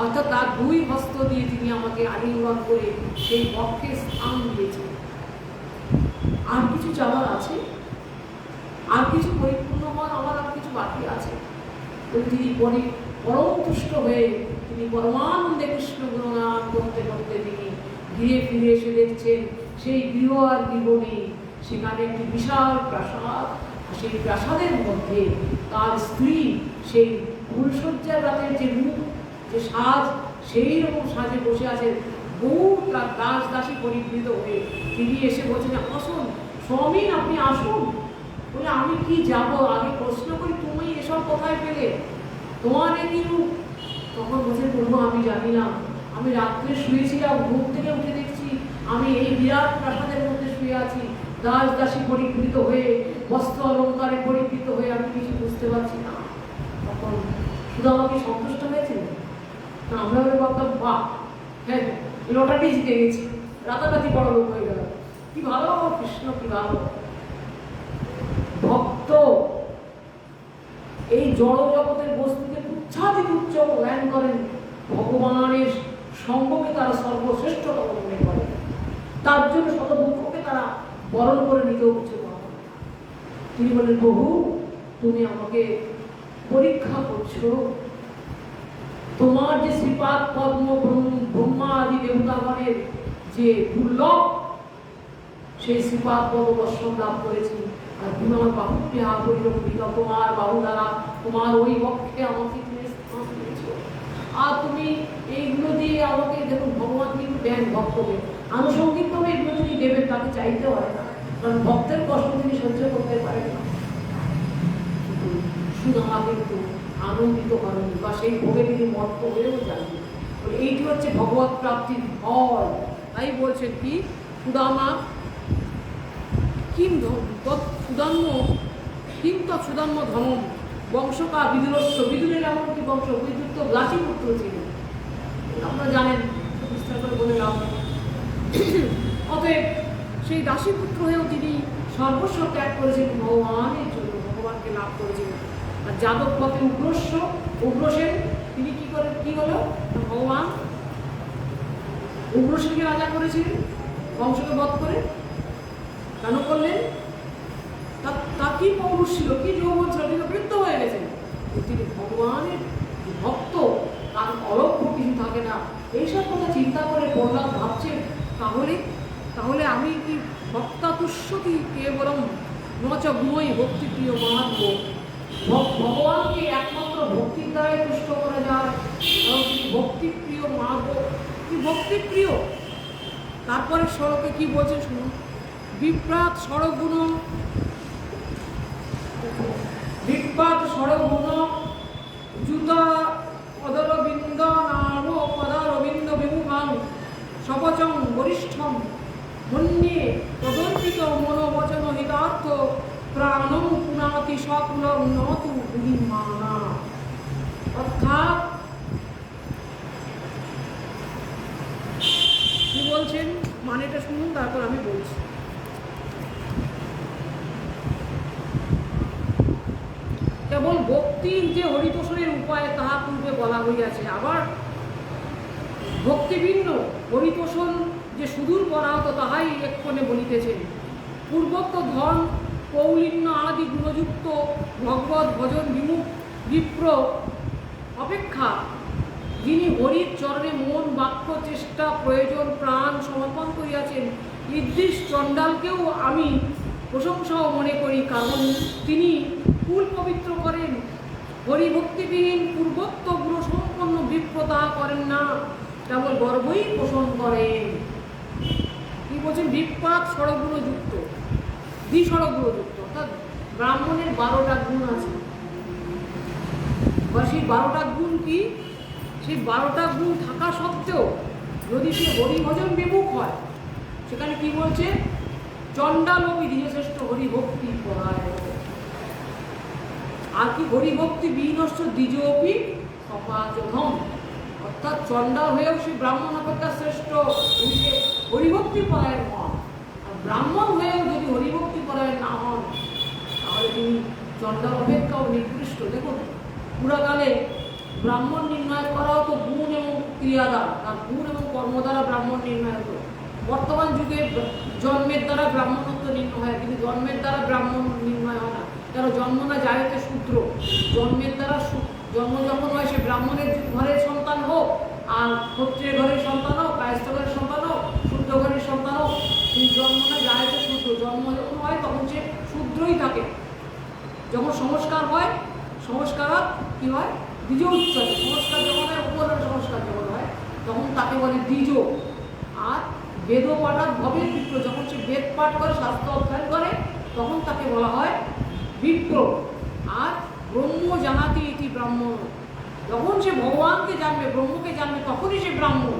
অর্থাৎ তার দুই হস্ত দিয়ে তিনি আমাকে আলিঙ্গন করে সেই বক্ষে স্থান দিয়েছেন। আর কিছু চাওয়ার আছে? আর কিছু পরিপূর্ণ হওয়ার আমার আর কিছু বাকি আছে? তিনি পরম তুষ্ট হয়ে তিনি পরমানন্দে কৃষ্ণ গুণগান করতে করতে তিনি ধীরে ফিরে এসে দেখছেন সেই গৃহ আর গৃহ নেই, সেখানে একটি বিশাল প্রাসাদ। সেই প্রাসাদের মধ্যে তার স্ত্রী সেই ফুলসজ্জার রাতের যে রূপ, যে সাজ, সেই রকম সাজে বসে আছেন। বহু তার দাস দাসী পরিবৃত হয়ে তিনি এসে বলছেন, আসুন স্বামী, আপনি আসুন। বলে, আমি কি যাব? আগে প্রশ্ন করি, তুমি এসব কোথায় পেলে? তোমার একই রূপ। তখন বলছেন, প্রভু আমি জানি না, আমি রাত্রে শুয়েছিলাম, ঘুম থেকে উঠে দেখছি আমি এই বিরাট প্রাসাদের মধ্যে শুয়ে আছি, দাস দাসী পরিবৃত হয়ে, বস্ত্র অলঙ্কারে পরিবৃত হয়ে, আমি কিছু বুঝতে পারছি না। তখন সুদামা কি সন্তুষ্ট হয়েছিল না? আমরা ভাবতাম, বাহ হ্যাঁ লটারি জিতে গেছি, রাতারাতি বড় লোক হয়ে গেল, কি ভালো কৃষ্ণ, কি ভালো। ভক্ত এই জড় জগতের বস্তুকে তুচ্ছাতি তুচ্ছ জ্ঞান করেন, ভগবানের সঙ্গকে তারা সর্বশ্রেষ্ঠতম মনে করে, তার জন্য শত দুঃখকে তারা বরণ করে নিতেও কিছু পারে। তিনি বলেন, প্রভু তুমি আমাকে পরীক্ষা করছো, তোমার যে শ্রীপাদ পদ্ম ব্রহ্মা আদি দেবতাগণের যে দুর্লভ, সেই শ্রীপাদ পদ্ম দর্শন লাভ করেছি, আর তুমি আমার বাহুকে পরিলক্ষিত, তোমার বাহু দ্বারা তোমার ওই বক্ষে আমাকে তুমি স্থান দিয়েছ, আর তুমি এইগুলো দিয়ে আমাকে, দেখুন ভগবান কিন্তু দেন ভক্তকে আনুষঙ্গিকভাবে, এগুলো তিনি দেবেন, তাকে চাইতে হয় না, কারণ ভক্তের কষ্ট তিনি সহ্য করতে পারেন না। সুদামা কিন্তু আনন্দিত হন, বা সেই ভোগে তিনি মত্ত হয়েও যান। এইটি হচ্ছে ভগবত প্রাপ্তির ফল। তাই বলছেন কি, সুদামা কিম সুদাম্য কিম তৎসুদাম্য ধনম বংশকা বিদুরস্য। বিদুরের এমন কি বংশ, বিদুর তো দাসীপুত্র ছিলেন, আপনারা জানেন, বিস্তার করে বলে লাভ। অতএব সেই দাসীপুত্র হয়েও তিনি সর্বস্ব ত্যাগ করেছেন ভগবানের জন্য, ভগবানকে লাভ করেছিলেন। আর যাদব পথে উগ্রসেন তিনি কি করেন, কি হলো, ভগবান উগ্রসেনকে রাজা করেছিলেন বংশকে বধ করে। কেন করলেন? তার কি পৌরুষ ছিল, কি যৌবন ছিল, তিনি বৃদ্ধ হয়ে গেছেন। তিনি ভগবানের ভক্ত, তার অলক্ষ্য কিছু থাকে না। এইসব কথা চিন্তা করে প্রহ্লাদ ভাবছেন, তাহলে আমি কি ভক্তাতুষ্যতি কেবলম নচ গুণই ভক্তিপ্রিয় মাহাত্ম। ভগবানকে একমাত্র ভক্তির দ্বারাই তুষ্ট করা যায়, কারণ তিনি ভক্তিপ্রিয় মাহাত্ম, তিনি ভক্তিপ্রিয়। তারপরে সড়কে কি বলছেন শুনুন, বিপ্রাত সড়গুণ জুতা অদরবিন্দ নাম পদারবিন্দ বিমুখাং সবচং বরিষ্ঠম মন্যে তদর্পিত মনোবচন হিতার্থ প্রাণং পুনাতি সকুলং নতু গুণিমানা। অর্থাৎ মানেটা শুনুন, তারপর আমি বলছি। কেবল ভক্তির যে হরিতোষণের উপায় তাহা পূর্বে বলা হইয়াছে। আবার ভক্তি ভিন্ন, হরিতোষণ যে সুদূর পরাহত তাহাই এক্ষণে বলিতেছেন। পূর্বোক্ত ধন কৌলিন্য আদি গুণযুক্ত ভগবত ভজন বিমুখ বিপ্র অপেক্ষা যিনি হরির চরণে মন বাক্য চেষ্টা প্রয়োজন প্রাণ সমর্পণ করিয়াছেন, ঈদৃশ চণ্ডালকেও আমি প্রশংসাও মনে করি, কারণ তিনি কুল পবিত্র করেন। হরিভক্তিবিহীন পূর্বোক্ত গুণসম্পন্ন বিপ্র তাহা করেন না, কেবল গর্বই পোষণ করেন। কি বলছেন? বিপ্রাক ষড়গুণযুক্ত, দ্বিষড়গুণযুক্ত, অর্থাৎ ব্রাহ্মণের 12টা গুণ আছে। বা সেই 12টা গুণ কি? সেই 12টা গুণ থাকা সত্ত্বেও যদি সে হরিভজন বিমুখ হয়, সেখানে কি বলছে? চণ্ডালোপি দ্বিজশ্রেষ্ঠ হরিভক্তি পরায়ণ। আর কি? হরিভক্তি বিনষ্ট দ্বিজোপি অপাচনম, অর্থাৎ চণ্ডাল হয়েও সে ব্রাহ্মণ অপেক্ষা শ্রেষ্ঠ, হরিভক্তি পরায়ণ হন। আর ব্রাহ্মণ হয়েও যদি হরিভক্তি পরায়ণ না হন, তাহলে তিনি চণ্ডাল অপেক্ষাও নিকৃষ্ট। দেখুন, পুরাকালে ব্রাহ্মণ নির্ণয় করা হতো গুণ এবং ক্রিয়া দ্বারা, তার গুণ এবং কর্ম দ্বারা ব্রাহ্মণ নির্ণয় হতো। বর্তমান যুগে জন্মের দ্বারা ব্রাহ্মণত্ব নির্ণয় হয়, কিন্তু জন্মের দ্বারা ব্রাহ্মণ নির্ণয় হয় না। কেন? জন্ম না জায়তে শূদ্র, জন্মের দ্বারা জন্ম যখন হয় সে ব্রাহ্মণের ঘরের সন্তান হোক, আর ক্ষত্রিয় ঘরের সন্তান হোক, কায়স্থ ঘরের সন্তান হোক, শূদ্র ঘরের সন্তান হোক, কিন্তু জন্ম না জায়তে শূদ্র। জন্ম যখন হয় তখন সে শূদ্রই থাকে। যখন সংস্কার হয়, সংস্কার কি হয়? দ্বিজ উচ্চতে। সংস্কার যখন হয়, উপরের সংস্কার যখন হয়, তখন তাকে বলে দ্বিজ। আর বেদ পাঠাত ভবে বিপ্র, যখন সে বেদ পাঠ করে, শাস্ত্র অধ্যয়ন করে, তখন তাকে বলা হয় বিপ্র। আর ব্রহ্ম জানাতি ইতি ব্রাহ্মণ, যখন সে ভগবানকে জানবে, ব্রহ্মকে জানবে, তখনই সে ব্রাহ্মণ।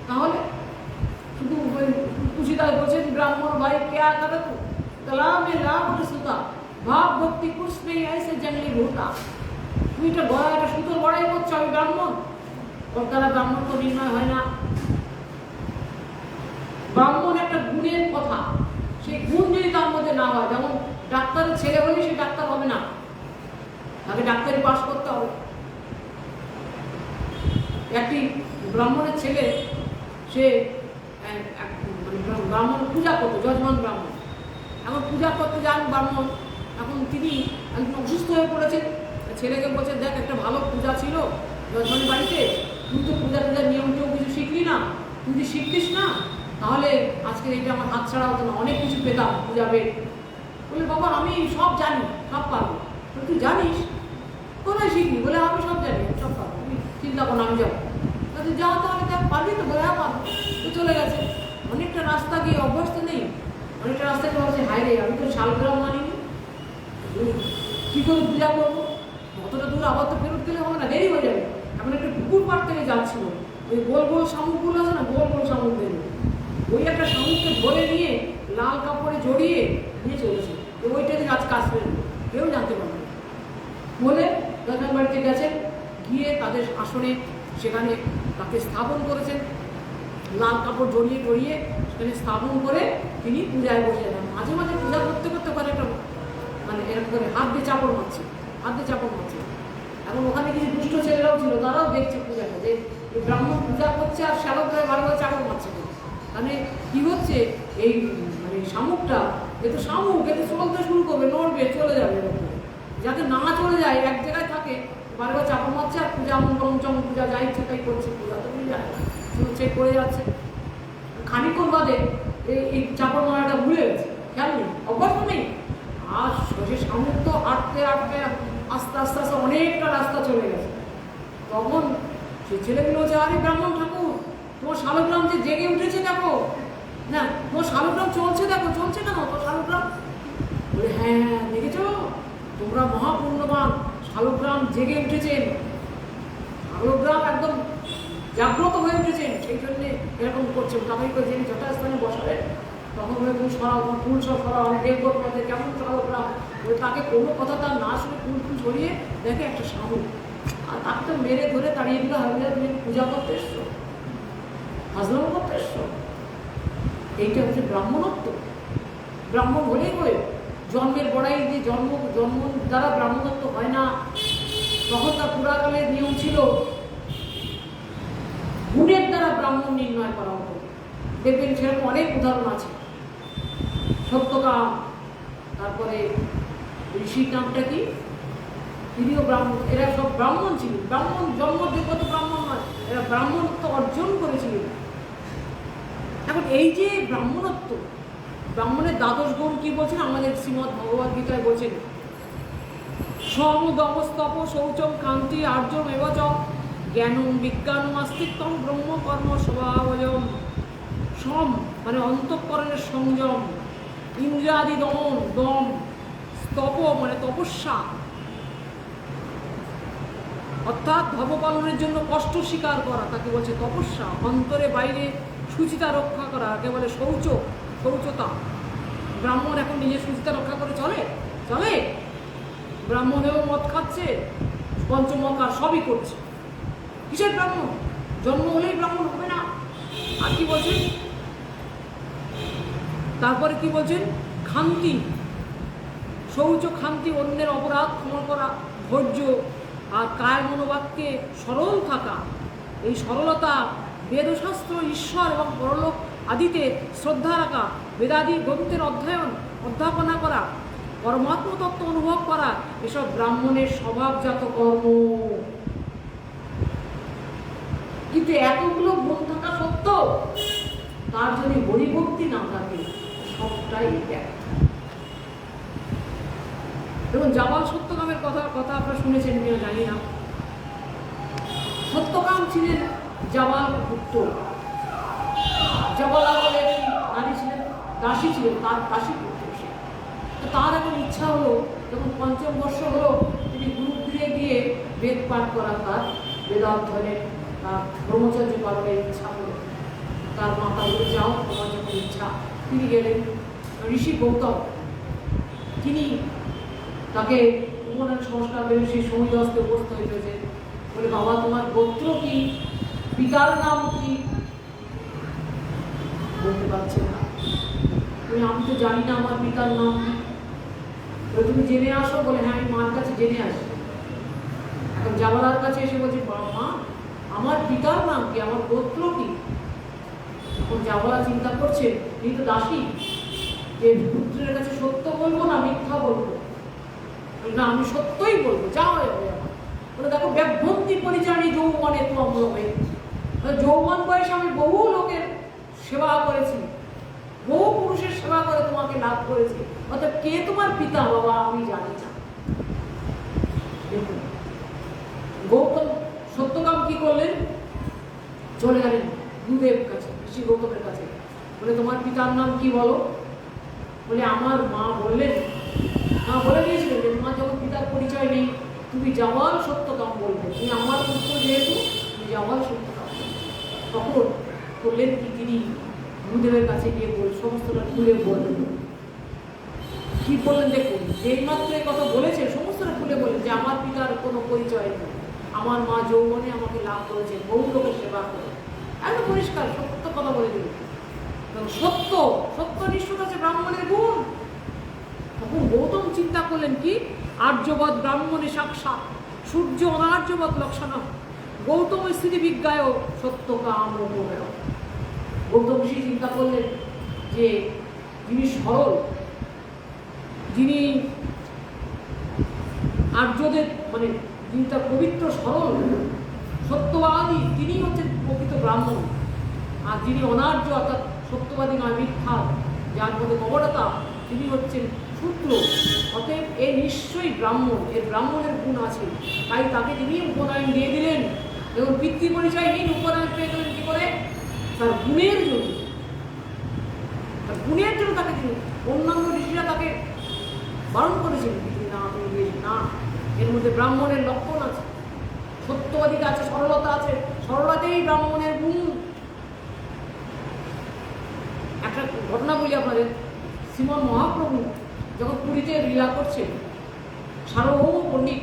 তাহলে শুধু তুলসীদাস বলছেন ব্রাহ্মণ ভাই কেয়া করে তো কলামে লাভ সুতা ভাব ভক্তি কুছ নেই ऐसे जंगली होता। তুমি এটা গড়া, একটা সুতোর বড়াই করছো, আমি ব্রাহ্মণ। ওর দ্বারা ব্রাহ্মণ তো নির্ণয় হয় না। ব্রাহ্মণ একটা গুণের কথা, সেই গুণ যদি তার মধ্যে না হয়, যেমন ডাক্তারের ছেলে হলে সে ডাক্তার হবে না, তাকে ডাক্তারি পাস করতে হবে। একটি ব্রাহ্মণের ছেলে, সে ব্রাহ্মণ পূজা করতো, যজমান ব্রাহ্মণ। এখন পূজা করতে যান ব্রাহ্মণ, এখন তিনি একদম অসুস্থ হয়ে পড়েছেন। ছেলেকে বলছে, দেখ একটা ভালো পূজা ছিল যজমানের বাড়িতে, তুই তো পূজার নিয়ম টিয়ম কিছু শিখলি না, তুই যদি শিখতিস না তাহলে আজকের এটা আমার হাত ছাড়া হতো না, অনেক কিছু পেতাম পূজা বেদ। বলে, বাবা আমি সব জানি, সব পারবো। তুই জানিস? কোথায় শিখবি? বলে, আমি সব জানি, সব পারবো, তুমি চিন্তা করো, আমি যাবো। তুই যাও, তাহলে দেখ পারবি তো? বলে, হ্যাঁ পারবো। তো চলে গেছে। অনেকটা রাস্তা গিয়ে, অভ্যস্ত নেই, অনেকটা রাস্তা গিয়ে ভাবছে, হায় রে, আমি তো শালগ্রাম মানিনি, কী করে পূজা করবো? অতটা দূর আবার তো ফেরত গেলে হবে না, দেরি হয়ে যাবে। এখন একটা পুকুর পাড় থেকে যাচ্ছিল, ওই গোল গোল শামুকগুলো আছে না, গোল গোল শামুক দেবে, ওই একটা শামুককে ধরে নিয়ে লাল কাপড়ে জড়িয়ে নিয়ে চলেছে, ওইটাতে গাছ কাজ ফেলবে, কেউ জানতে পারবে। বলে দাদার বাড়িতে গেছেন, গিয়ে তাদের আসনে সেখানে তাকে স্থাপন করেছেন, লাল কাপড় জড়িয়ে জড়িয়ে সেখানে স্থাপন করে তিনি পূজায় বসে যান। মাঝে মাঝে পূজা করতে করতে পারে একটা মানে এরকম করে হাত দিয়ে চাপড় মারছে, হাত দিয়ে চাপড় মারছে। এখন ওখানে কিছু দুষ্ট ছেলেরাও ছিল, তারাও দেখছে পূজাটা, যে ব্রাহ্মণ পূজা করছে আর শ্যালক ধরে ভালো করে চাপড় মারছে। মানে কি হচ্ছে, এই মানে শামুকটা, এ তো শামুক, এতে চলতে শুরু করবে, নড়বে, চলে যাবে, এরকম যাতে না চলে যায়, এক জায়গায় থাকে, বারবার চাপড় মারছে আর পূজা মন্ত্রম পূজা যা ইচ্ছে তাই করছে, পূজা তো যায় চেক করে যাচ্ছে। খানিক্ষণ বাদে এই চাপড় মারাটা ভুলে গেছে, খেয়াল নেই, অভ্যাস নেই। আর সে শামুক তো হাঁটতে হাঁটতে আস্তে আস্তে আস্তে অনেকটা রাস্তা চলে গেছে। তখন সে ছেলেগুলো বলছে, আরে ব্রাহ্মণ ঠাকুর, তোমার শালগ্রাম যে জেগে উঠেছে দেখো না, তোমার শালগ্রাম চলছে দেখো, চলছে কেন তোর শালগ্রাম? বলে, হ্যাঁ দেখেছো, তোমরা মহাপূর্ণবান, শালগ্রাম জেগে উঠেছেন, শালগ্রাম একদম জাগ্রত হয়ে উঠেছেন, সেই জন্যে এরকম করছেন। তাদের করে যিনি যথাস্থানে বসাবেন, তখন বলে, তুমি সরাও, তোমার ফুল সব সরাও, অনেক দেখবো তোমাদের কেমন শালগ্রাম। বলে তাকে কোনো কথা তার না শুনে ফুল ফুল ছড়িয়ে দেখে একটা শামুক, আর তাকে তো মেরে ধরে তাড়িয়ে দিলে হবে না, তুমি পূজা করতে এসছো, হাজলাম করতে এসছো। এইটা হচ্ছে ব্রাহ্মণত্ব। ব্রাহ্মণ হলেই হয়ে জন্মের বড়াই দিয়ে জন্ম দ্বারা ব্রাহ্মণত্ব হয় না। তখন তার পুরাকালের নিয়ম ছিল গুণের দ্বারা ব্রাহ্মণ নির্ণয় করা হতো। দেখবেন সেরকম অনেক উদাহরণ আছে। সত্যকাম, তারপরে ঋষির নামটা কি, তিনিও ব্রাহ্মণ। এরা সব ব্রাহ্মণ ছিল। ব্রাহ্মণ জন্ম দেবত ব্রাহ্মণ নয়, এরা ব্রাহ্মণত্ব অর্জন করেছিলেন। এখন এই যে ব্রাহ্মণত্ব, ব্রাহ্মণের দ্বাদশ গুণ কি বলছেন আমাদের শ্রীমদ্ ভগবদ্ গীতায় বলছেন, সম দম স্তপ শৌচম কান্তি আর্যম এবচ জ্ঞানম বিজ্ঞানম আস্তিত্বম ব্রহ্ম কর্ম স্বভাবজম। সম মানে অন্তঃকরণের সংযম, ইন্দ্রিয়াদি দমন দম, স্তপ মানে তপস্যা অর্থাৎ ধর্মপালনের জন্য কষ্ট স্বীকার করা, তাকে বলছে তপস্যা। অন্তরে বাইরে শুচিতা রক্ষা করা, কে বলে শৌচতা। ব্রাহ্মণ এখন নিজের শুচিতা রক্ষা করে চলে? ব্রাহ্মণেও মদ খাচ্ছে, পঞ্চমকার সবই করছে। কিসের ব্রাহ্মণ? জন্ম হলেই ব্রাহ্মণ হবে না। আর কি বলছেন তারপরে, কি বলছেন? ক্ষান্তি, শৌচ ক্ষান্তি, অন্যের অপরাধ ক্ষমা করা, ধৈর্য, আর কায় মনোবাক্যে সরল থাকা। এই সরলতা বেদশাস্ত্র, ঈশ্বর এবং পরলোক আদিতে শ্রদ্ধা রাখা, বেদাদি গ্রন্থের অধ্যাপনা করা, পরমাত্ম তত্ত্ব অনুভব করা, এসব ব্রাহ্মণের স্বভাবজাত কর্ম। কিন্তু এতগুলো গুণ থাকা সত্ত্বেও তার যদি হরিভক্তি না থাকে সবটাই ব্যর্থ। দেখুন, জাবাল সত্যকামের কথা আপনারা শুনেছেন কিনা জানি না। সত্যকাম ছিলেন জাবাল পুত্র। জাবালা বলে একটি নারী ছিলেন, দাসী ছিলেন, তার দাসী পুত্র সে। তো তার এখন ইচ্ছা হলো, যখন পঞ্চম বর্ষ হলো, তিনি গুরুগৃহে গিয়ে বেদ পাঠ করা, তার বেদাধ্যয়নের, তার ব্রহ্মচর্য পালনের ইচ্ছা হলো। তার মাতা বলে, যাও, তোমার যখন ইচ্ছা। তিনি গেলেন। ঋষি গৌতম তিনি তাকে উপনয়ন সংস্কার করে সেই সময় হস্তে উপস্থিত হয়েছে। বলে, বাবা তোমার গোত্র কি, পিতার নাম কি? বলতে পারছে না। আমি তো জানি না আমার পিতার নাম কি। তুমি জেনে আসো। বলে, হ্যাঁ, আমি মার কাছে জেনে আসি। এখন জাবালার কাছে এসে বলছি, মা আমার পিতার নাম কি, আমার গোত্র কি? এখন জাবালা চিন্তা করছে, এই তো দাসী, যে পুত্রের কাছে সত্য বলবো না মিথ্যা বলবো? না, আমি সত্যই বলবো, যাও। বলে, দেখো, ব্যাভ্যন্তি পরিচারী যৌবনে তো অমৃত। যৌবন বয়সে আমি বহু লোকের সেবা করেছি, বহু পুরুষের সেবা করে তোমাকে লাভ করেছি। অর্থাৎ কে তোমার পিতা বাবা আমি জানি না। দেখুন, গৌতম সত্যকাম কি করলেন? চলে গেলেন গুরুদেব কাছে, ঋষি গৌতমের কাছে। বলে, তোমার পিতার নাম কি বলো? বলে, আমার মা বললেন, মা বলে দিয়েছিলেন যে তোমার যখন পিতার পরিচয় নেই, তুমি জাবাল সত্যকাম বলবে। তুমি আমার পুত্র যেহেতু, তুমি জাবাল সত্যকাম। তখন করলেন কি, তিনি গুরুদেবের কাছে গিয়ে সমস্তটা খুলে বললেন। কি বললেন দেখুন, যেই মাত্র এই কথা বলেছে সমস্তটা খুলে বললেন যে আমার পিতার কোনো পরিচয় নেই, আমার মা যৌবনে আমাকে লাভ করেছে, বহু লোকের সেবা করে। এত পরিষ্কার সত্য কথা বলে দিল। সত্যনিষ্ঠতা আছে ব্রাহ্মণের গুণ। তখন গৌতম চিন্তা করলেন কি, আর্যবৎ ব্রাহ্মণে সাক্ষাৎ সূর্য অনার্যবৎ লক্ষণম গৌতম স্থিতি বিজ্ঞায় সত্যকাম রূপমেয়। গৌতম ঋষি চিন্তা করলেন যে যিনি সরল, যিনি আর্যদের মানে যিনি তার পবিত্র সরল সত্যবাদী, তিনি হচ্ছেন প্রকৃত ব্রাহ্মণ। আর যিনি অনার্য অর্থাৎ সত্যবাদী নয়, মিথ্যা, যার মধ্যে কপটতা, তিনি হচ্ছেন শূদ্র। অতএব এ নিশ্চয়ই ব্রাহ্মণ, এর ব্রাহ্মণের গুণ আছে। তাই তাকে তিনি উপনয়ন দিয়ে দিলেন। এবং পিতৃ পরিচয়হীন উপনয়ন পেয়ে গেলেন কি করে? তার গুণের জন্য। তার গুণের জন্য তাকে তিনি, অন্যান্য ঋষিরা তাকে বারণ করেছিলেন, না তুমি না, এর মধ্যে ব্রাহ্মণের লক্ষণ আছে, সত্যবাদিতা আছে, সরলতা আছে, সরলতাই ব্রাহ্মণের গুণ। একটা ঘটনা বলি আপনাদের। শ্রীমন মহাপ্রভু যখন পুরীতে লীলা করছেন, সার্বভৌম পণ্ডিত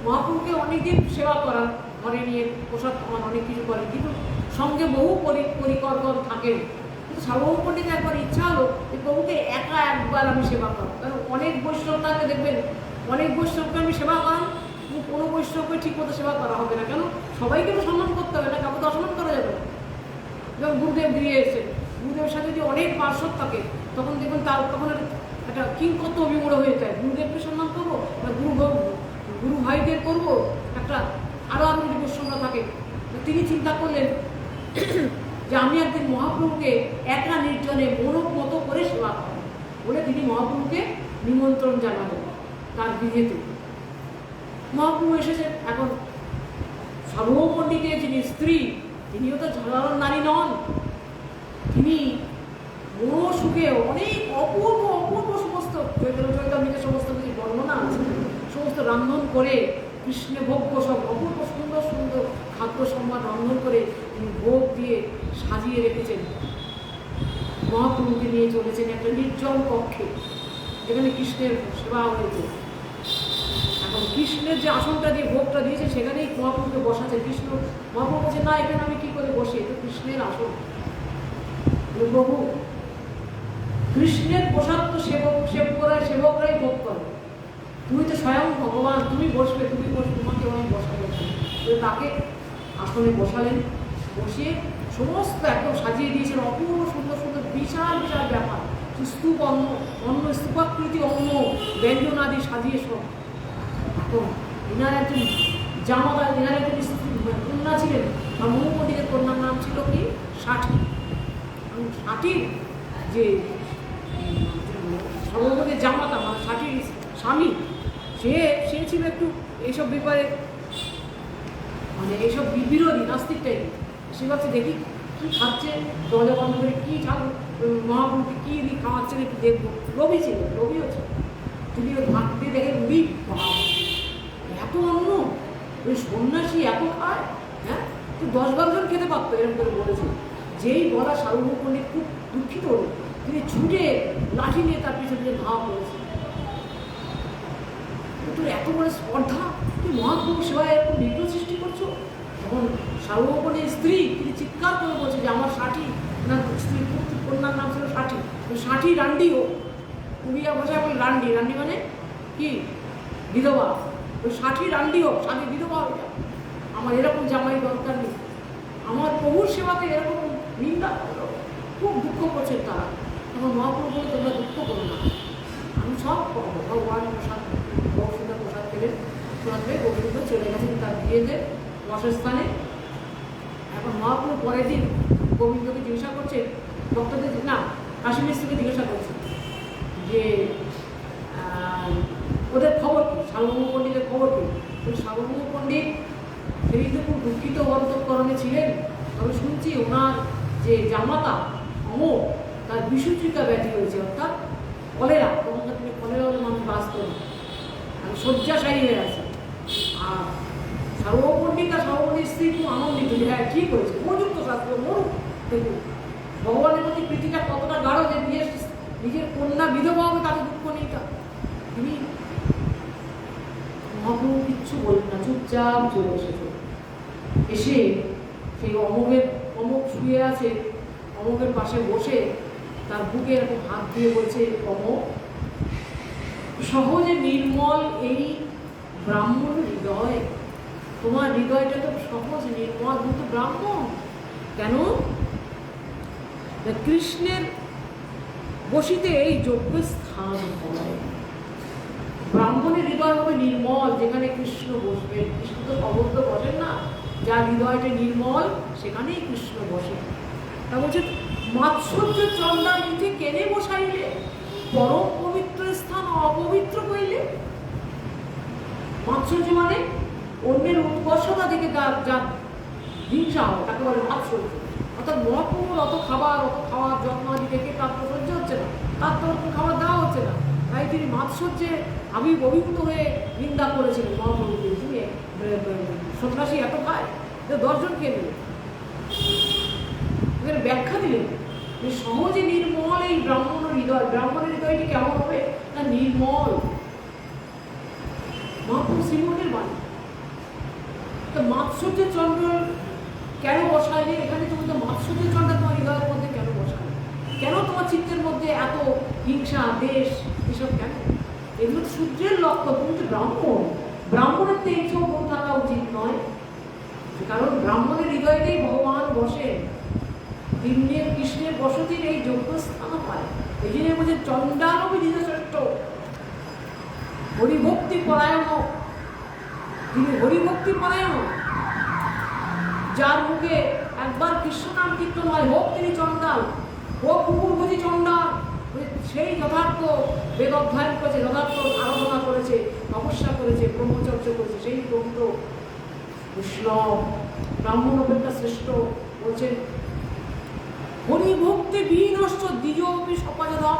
মহাপ্রভুকে অনেকদিন সেবা করার, ঘরে নিয়ে প্রসাদ খাওয়ান, অনেক কিছু করেন, কিন্তু সঙ্গে বহু পরিকরগণ থাকেন। কিন্তু সার্বভৌম পণ্ডিতের একবার ইচ্ছা হলো যে প্রভুকে একা একবার আমি সেবা করব। কারণ অনেক বৈষ্ণব থাকে, দেখবেন অনেক বৈষ্ণবকে আমি সেবা করান, কিন্তু কোনো বৈষ্ণবকে ঠিক মতো সেবা করা হবে না। কেন? সবাইকে তো সম্মান করতে হবে না, কাউকে তো অসম্মান করা যাবে না। যখন গুরুদেব দিয়ে এসেছে, গুরুদেবের সাথে যদি অনেক পার্শ্বদ থাকে, তখন দেখবেন তখন একটা কিংকর্ত অভিমূঢ় হয়ে যায়। গুরুদেবকে সম্মান করবো না গুরু ভাইদের করবো, একটা আরও যদি বৈষ্ণবরা থাকে। তিনি চিন্তা করলেন যে আমি একদিন মহাপ্রভুকে একা নির্জনে মতো করে সেবা করব বলে তিনি মহাপ্রভুকে নিমন্ত্রণ জানালেন তার গৃহেতে। মহাপ্রভু এসেছেন। এখন সার্বভৌম পণ্ডিতের যিনি স্ত্রী, তিনিও তো সাধারণ নারী নন। তিনি মনোসুখে অনেক অপূর্ব অপূর্ব সমস্ত চৈতন্যের সমস্ত কিছু বর্ণনা আছে, সমস্ত রান্ধন করে কৃষ্ণে ভোগ্য সব অপূর্ব সুন্দর সুন্দর খাদ্য সম্মান রন্ধন করে তিনি ভোগ দিয়ে সাজিয়ে রেখেছেন। মহাপ্রভুকে নিয়ে চলেছেন একটা নির্জন কক্ষে, যেখানে কৃষ্ণের সেবা হয়েছে। এখন কৃষ্ণের যে আসনটা দিয়ে ভোগটা দিয়েছে সেখানেই মহাপ্রভুকে বসাচ্ছে। কৃষ্ণ মহাপ্রভু বলছে, না এখানে আমি কি করে বসি, এটা কৃষ্ণের আসন। প্রভু কৃষ্ণের প্রসাদ তো সেবকরাই ভোগ করে, তুমি তো স্বয়ং ভগবান, তুমি বসবে, তোমাকে আমি বসাবো। তাকে আসনে বসালেন, বসিয়ে সমস্ত একদম সাজিয়ে দিয়েছেন অপূর্ব সুন্দর সুন্দর বিশাল বিশাল ব্যাপার, স্তূপ অন্ন স্তূপাকৃতি অন্ন ব্যঞ্জন আদি সাজিয়ে সব। এখন এনার একজন জামাতা, এনার একজন কন্যা ছিলেন, আর মহাপন্ডিতের কন্যার নাম ছিল কি ষাঠি। ষাঠির যে সর্বপদের জামাতা মানে ষাঠির স্বামী, সে ছিল একটু এইসব ব্যাপারে মানে এইসব বিরোধী, নাস্তিক টাইপের। সে ভাবছে দেখি কী খাচ্ছে, দরজা বন্ধ করে কী মহাপ্রভুকে কী দিয়ে খাওয়াচ্ছেন একটু দেখবো। লোভী ছিল, লোভী হচ্ছে। তিনি ওই ভাত দিয়ে দেখে উড়ি এত অন্ন, ওই সন্ন্যাসী এত খায়, হ্যাঁ তো 10-12 জন খেতে পারতো, এরকম করে বলেছে। যেই বলা সার্বভৌম পণ্ডিত খুব দুঃখিত হলো, তিনি ছুটে লাঠি নিয়ে তার পিছনে ধাওয়া করেছে। তোর এত বড় স্পর্ধা, তুই মহাপ্রভু সেবায় এরকম বিঘ্ন সৃষ্টি করছো। তখন সার্বভৌম পণ্ডিতের স্ত্রী তিনি চিৎকার করে বলছে যে আমার ষাঠি, না স্ত্রী কন্যার নাম ছিল ষাঠি, ষাঠি রান্ডি হোক। উড়িয়া ভাষায় বলে রান্ডি, রান্ডি মানে কি বিধবা। ওই ষাঠি রান্ডি হোক, ষাঠি বিধবা হয়ে যাও, আমার এরকম জামাই দরকার নেই। আমার প্রভুর সেবাকে এরকম নিন্দা করলো, খুব দুঃখ করছেন তারা। তখন মহাপ্রভু বলে তোমরা দুঃখ করো না, আমি সব করবো। ভগবান প্রসাদ গৌসুন্দর প্রসাদ পেলেন, প্রসাদ পেয়ে গৌসুন্দর চলে গেছেন তার বিয়েদের বাসস্থানে। এখন মহাপ্রভু পরের দিন গোবিন্দকে জিজ্ঞাসা করছেন, ভক্তদের না কাশী মিস্ত্রিকে জিজ্ঞাসা করছেন যে ওদের খবর কী, সার্বভৌম পণ্ডিতের খবর কী। সার্বভৌম পণ্ডিত তিনি তো খুব দুঃখিত অন্তঃকরণে ছিলেন। তবে শুনছি ওনার যে জামাতা অমর, তার বিশুচিকা ব্যাধি হয়েছে, অর্থাৎ কলেরা। তখনকার দিনে কলেরা হলে মানুষ বাঁচত না, শয্যাশায়ী হয়ে আছে। আর সার্বভৌম পণ্ডিত আর সার্বভৌমের স্ত্রী খুব আনন্দিত যে হ্যাঁ ঠিক হয়েছে, উপযুক্ত শাস্ত্র মরুক। দেখুন ভগবানের প্রতি প্রীতিটা কতটা গাঢ় যে নিজের কন্যা বিধবা হবে তাকে দুঃখ নেই। তিনি মহাপ্রভু কিচ্ছু বললেন না, চুপচাপ চলে এসেছে। এসে সেই অমোঘ শুয়ে আছে, অমোঘের পাশে বসে তার বুকে এরকম হাত দিয়ে বলছে, অমোঘ সহজে নির্মল এই ব্রাহ্মণ হৃদয়, তোমার হৃদয়টা তো সহজ নির্মল, কিন্তু ব্রাহ্মণ কেন? কৃষ্ণের বসিতে এই যোগ্য স্থান হয়। ব্রাহ্মণের হৃদয় হবে নির্মল, যেখানে কৃষ্ণ বসবেন। কৃষ্ণ তো অবদ্ধ বসেন না, যার হৃদয়টা নির্মল সেখানেই কৃষ্ণ বসে। তা বলছে মাৎসর্য চন্দ্রা নিচে কেনে বসাইলে, পরম পবিত্র স্থান অপবিত্র কইলে। মাৎসর্য মানে অন্যের উৎকর্ষতা দেখে যার হিংসা হয় তাকে বলে মাৎসর্য। অর্থাৎ মহাপ্রভুর অত খাওয়ার যত্ন আদি দেখে তার তো সহ্য হচ্ছে না, তার তো ওরকম খাবার দেওয়া হচ্ছে না, তাই তিনি মাৎসর্যে অভিভূত হয়ে নিন্দা করেছিলেন মহাপ্রভুকে। তিনি সন্ন্যাসী এত খায়, 10 জন কে নেবে। এখানে ব্যাখ্যা দিলেন যে সহজে নির্মল এই ব্রাহ্মণের হৃদয়। ব্রাহ্মণের হৃদয়টি কেমন হবে না নির্মল। মহাপ্রভু শ্রীমুখের বাণী। তো মাৎসর্য চন্দ্র কেন বসায়নি? এখানে তুমি তো মাৎসর্য চন্ডা তোমার হৃদয়ের মধ্যে কেন বসায়? কেন তোমার চিত্তের মধ্যে এত হিংসা, দেশ, এসব কেন? এগুলো তো সূর্যের লক্ষ্য। তুমি তো ব্রাহ্মণ, ব্রাহ্মণের তো এইসব গুণ থাকা উচিত নয়। কারণ ব্রাহ্মণের হৃদয়তেই ভগবান বসে, কৃষ্ণের বসতির এই যোগ্যস্থান হয়। এই জন্য বলছে চণ্ডালবিদিত শ্রেষ্ঠ হরিভক্তি পরায়ণ। তিনি হরিভক্তি পরায়ণ, যার মুখে একবার কৃষ্ণ নাম কীর্তন হয়, হোক তিনি চণ্ডাল, হোক কুকুরভোজী চণ্ডাল, সেই যথার্থ বেদ অধ্যয়ন করেছে, যথার্থ আরাধনা করেছে, তপস্যা করেছে, ব্রহ্মচর্য করেছে, সেই প্রভূত বৈষ্ণব ব্রাহ্মণ অপেক্ষা শ্রেষ্ঠ। বলছেন হরিভক্তিবিহীন দ্বিজ অপি সপাজধম।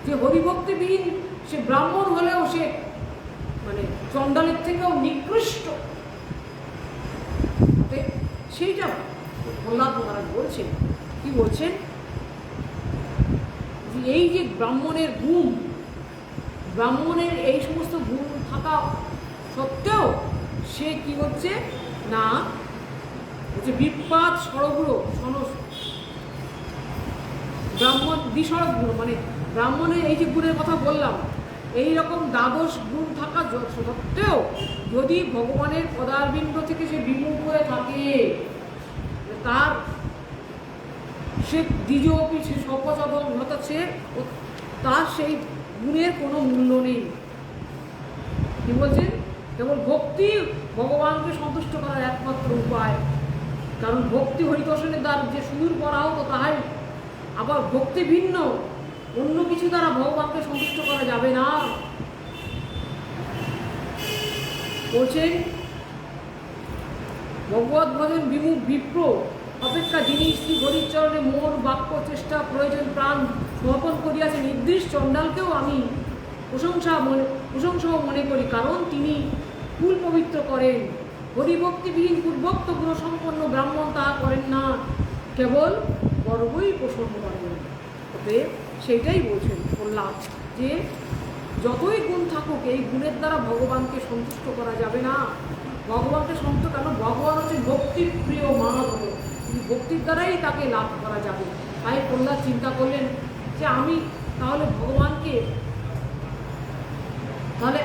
যে হরিভক্তিবিহীন সে ব্রাহ্মণ হলেও সে মানে চণ্ডালের থেকেও নিকৃষ্ট। সেইটা প্রহ্লাদ মহারাজ বলছেন। কি বলছেন? এই যে ব্রাহ্মণের গুণ, ব্রাহ্মণের এই সমস্ত গুণ থাকা সত্ত্বেও সে কি হচ্ছে না, হচ্ছে বিপ্পাদ সড়গুলো ব্রাহ্মণ দ্বিসড়ক গুণ, মানে ব্রাহ্মণের এই যে গুণের কথা বললাম, এই রকম দ্বাদশ গুণ থাকা সত্ত্বেও যদি ভগবানের পদারবিন্দ থেকে সে বিমুখ হয়ে থাকে, তার সে দ্বিজপি, সে সপচদম, অর্থাৎ সে তার সেই গুণের কোনো মূল্য নেই। কি বলছেন? কেবল ভক্তি ভগবানকে সন্তুষ্ট করার একমাত্র উপায়। কারণ ভক্তি হরিদর্শনের দ্বার যে সুদূর করা হতো তাহাই, আবার ভক্তি ভিন্ন, অন্য কিছু দ্বারা ভগবানকে সন্তুষ্ট করা যাবে না। বলছেন ভগবত ভজন বিমুখ বিপ্র অপেক্ষা যিনি শ্রী হরিচরণে মন বাক্য চেষ্টা প্রয়োজন প্রাণ সমর্পণ করিয়াছে, নির্দিষ্ট চণ্ডালকেও আমি প্রশংসাও মনে করি, কারণ তিনি কুল পবিত্র করেন। হরিভক্তিবিহীন পূর্বোক্ত গুণসম্পন্ন ব্রাহ্মণ তাহা করেন না, কেবল গর্বই পোষণ করেন। তবে সেইটাই বলছেন বললাম যে যতই গুণ থাকুক, এই গুণের দ্বারা ভগবানকে সন্তুষ্ট করা যাবে না। ভগবানকে সন্তুষ্ট, কারণ ভগবান হচ্ছে ভক্তিপ্রিয় মানব, ভক্তির দ্বারাই তাকে লাভ করা যাবে। তাই প্রহ্লাদ চিন্তা করলেন যে আমি তাহলে ভগবানকে, তাহলে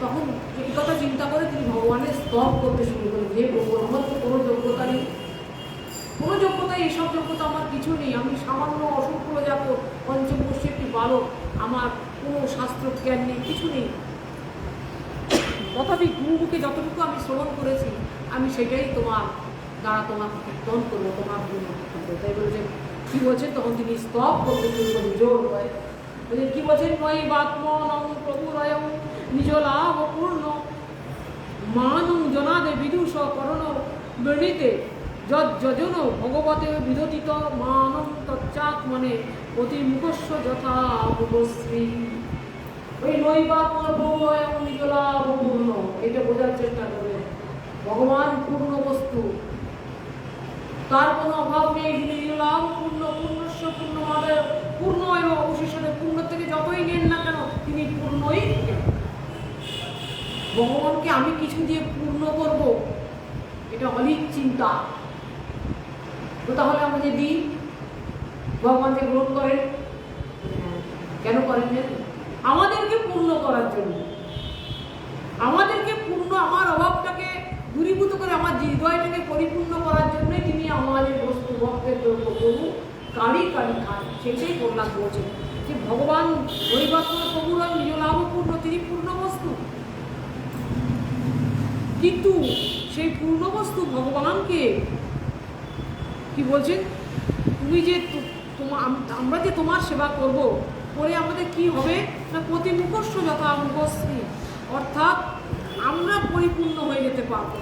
তখন এই কথা চিন্তা করে তিনি ভগবানের স্তব করতে শুরু করেন। যে প্রভু, আমার তো কোনো যোগ্যতা নেই, কোনো যোগ্যতা, এইসব যোগ্যতা আমার কিছু নেই, আমি সামান্য অসংখ্য যাবো পঞ্চমবর্ষে একটি বালক, আমার কোনো শাস্ত্র জ্ঞান নেই, কিছু নেই। তথাপি গুরুকে যতটুকু আমি শ্রবণ করেছি, আমি সেটাই তোমার দ্বারা তোমার কীর্তন করবো, তোমার গুণ করবো। তাই বলছেন, কী বলছেন? তখন তিনি স্তব করতে শুরু করেন জোর হয়। বলছেন কী বলছেন? নয় বাত্মনং প্রভুরয়ং নিজ লাভ পূর্ণ মানং জনাদে বিদুষ করণ বৃণীতে যজন ভগবতে বিধতিত মানং তচ্চাৎ মনে অতি মুখস্ব যথা মুখশ্রী। ওই নৈবাত্ম প্রভুরয়ং নিজ লাভ পূর্ণ, এটা বোঝার চেষ্টা করবেন। ভগবান পূর্ণ বস্তু, তার কোনো অভাব নেই। তিনি লাভ পূর্ণ, পূর্ণস্ব পূর্ণভাবে পূর্ণ এবং অবশেষে পূর্ণ থেকে যতই নেন না কেন তিনি পূর্ণই থাকেন। ভগবানকে আমি কিছু দিয়ে পূর্ণ করব, এটা অনেক চিন্তা। তো তাহলে আমরা যে দিই, ভগবানকে গ্রহণ করেন, কেন করেন? আমাদেরকে পূর্ণ করার জন্য, আমাদেরকে পূর্ণ, আমার অভাবটাকে দূরীভূত করে আমার হৃদয়টাকে পরিপূর্ণ করার জন্যই তিনি আমাদের বস্তু ভক্তের দ্রব্য প্রভু কারি কারি খান। সেটাই প্রহ্লাদ বলছেন যে ভগবান হরিবাত্ম প্রভুর নিজ লাভপূর্ণ, তিনি পূর্ণ বস্তু, কিন্তু সেই পূর্ণ বস্তু ভগবানকে কি বলছেন? তুমি যে আমরা যে তোমার সেবা করব, করে আমাদের কি হবে না, প্রতি মুখস্ব যথা মুখশ্রী, অর্থাৎ আমরা পরিপূর্ণ হয়ে যেতে পারবো।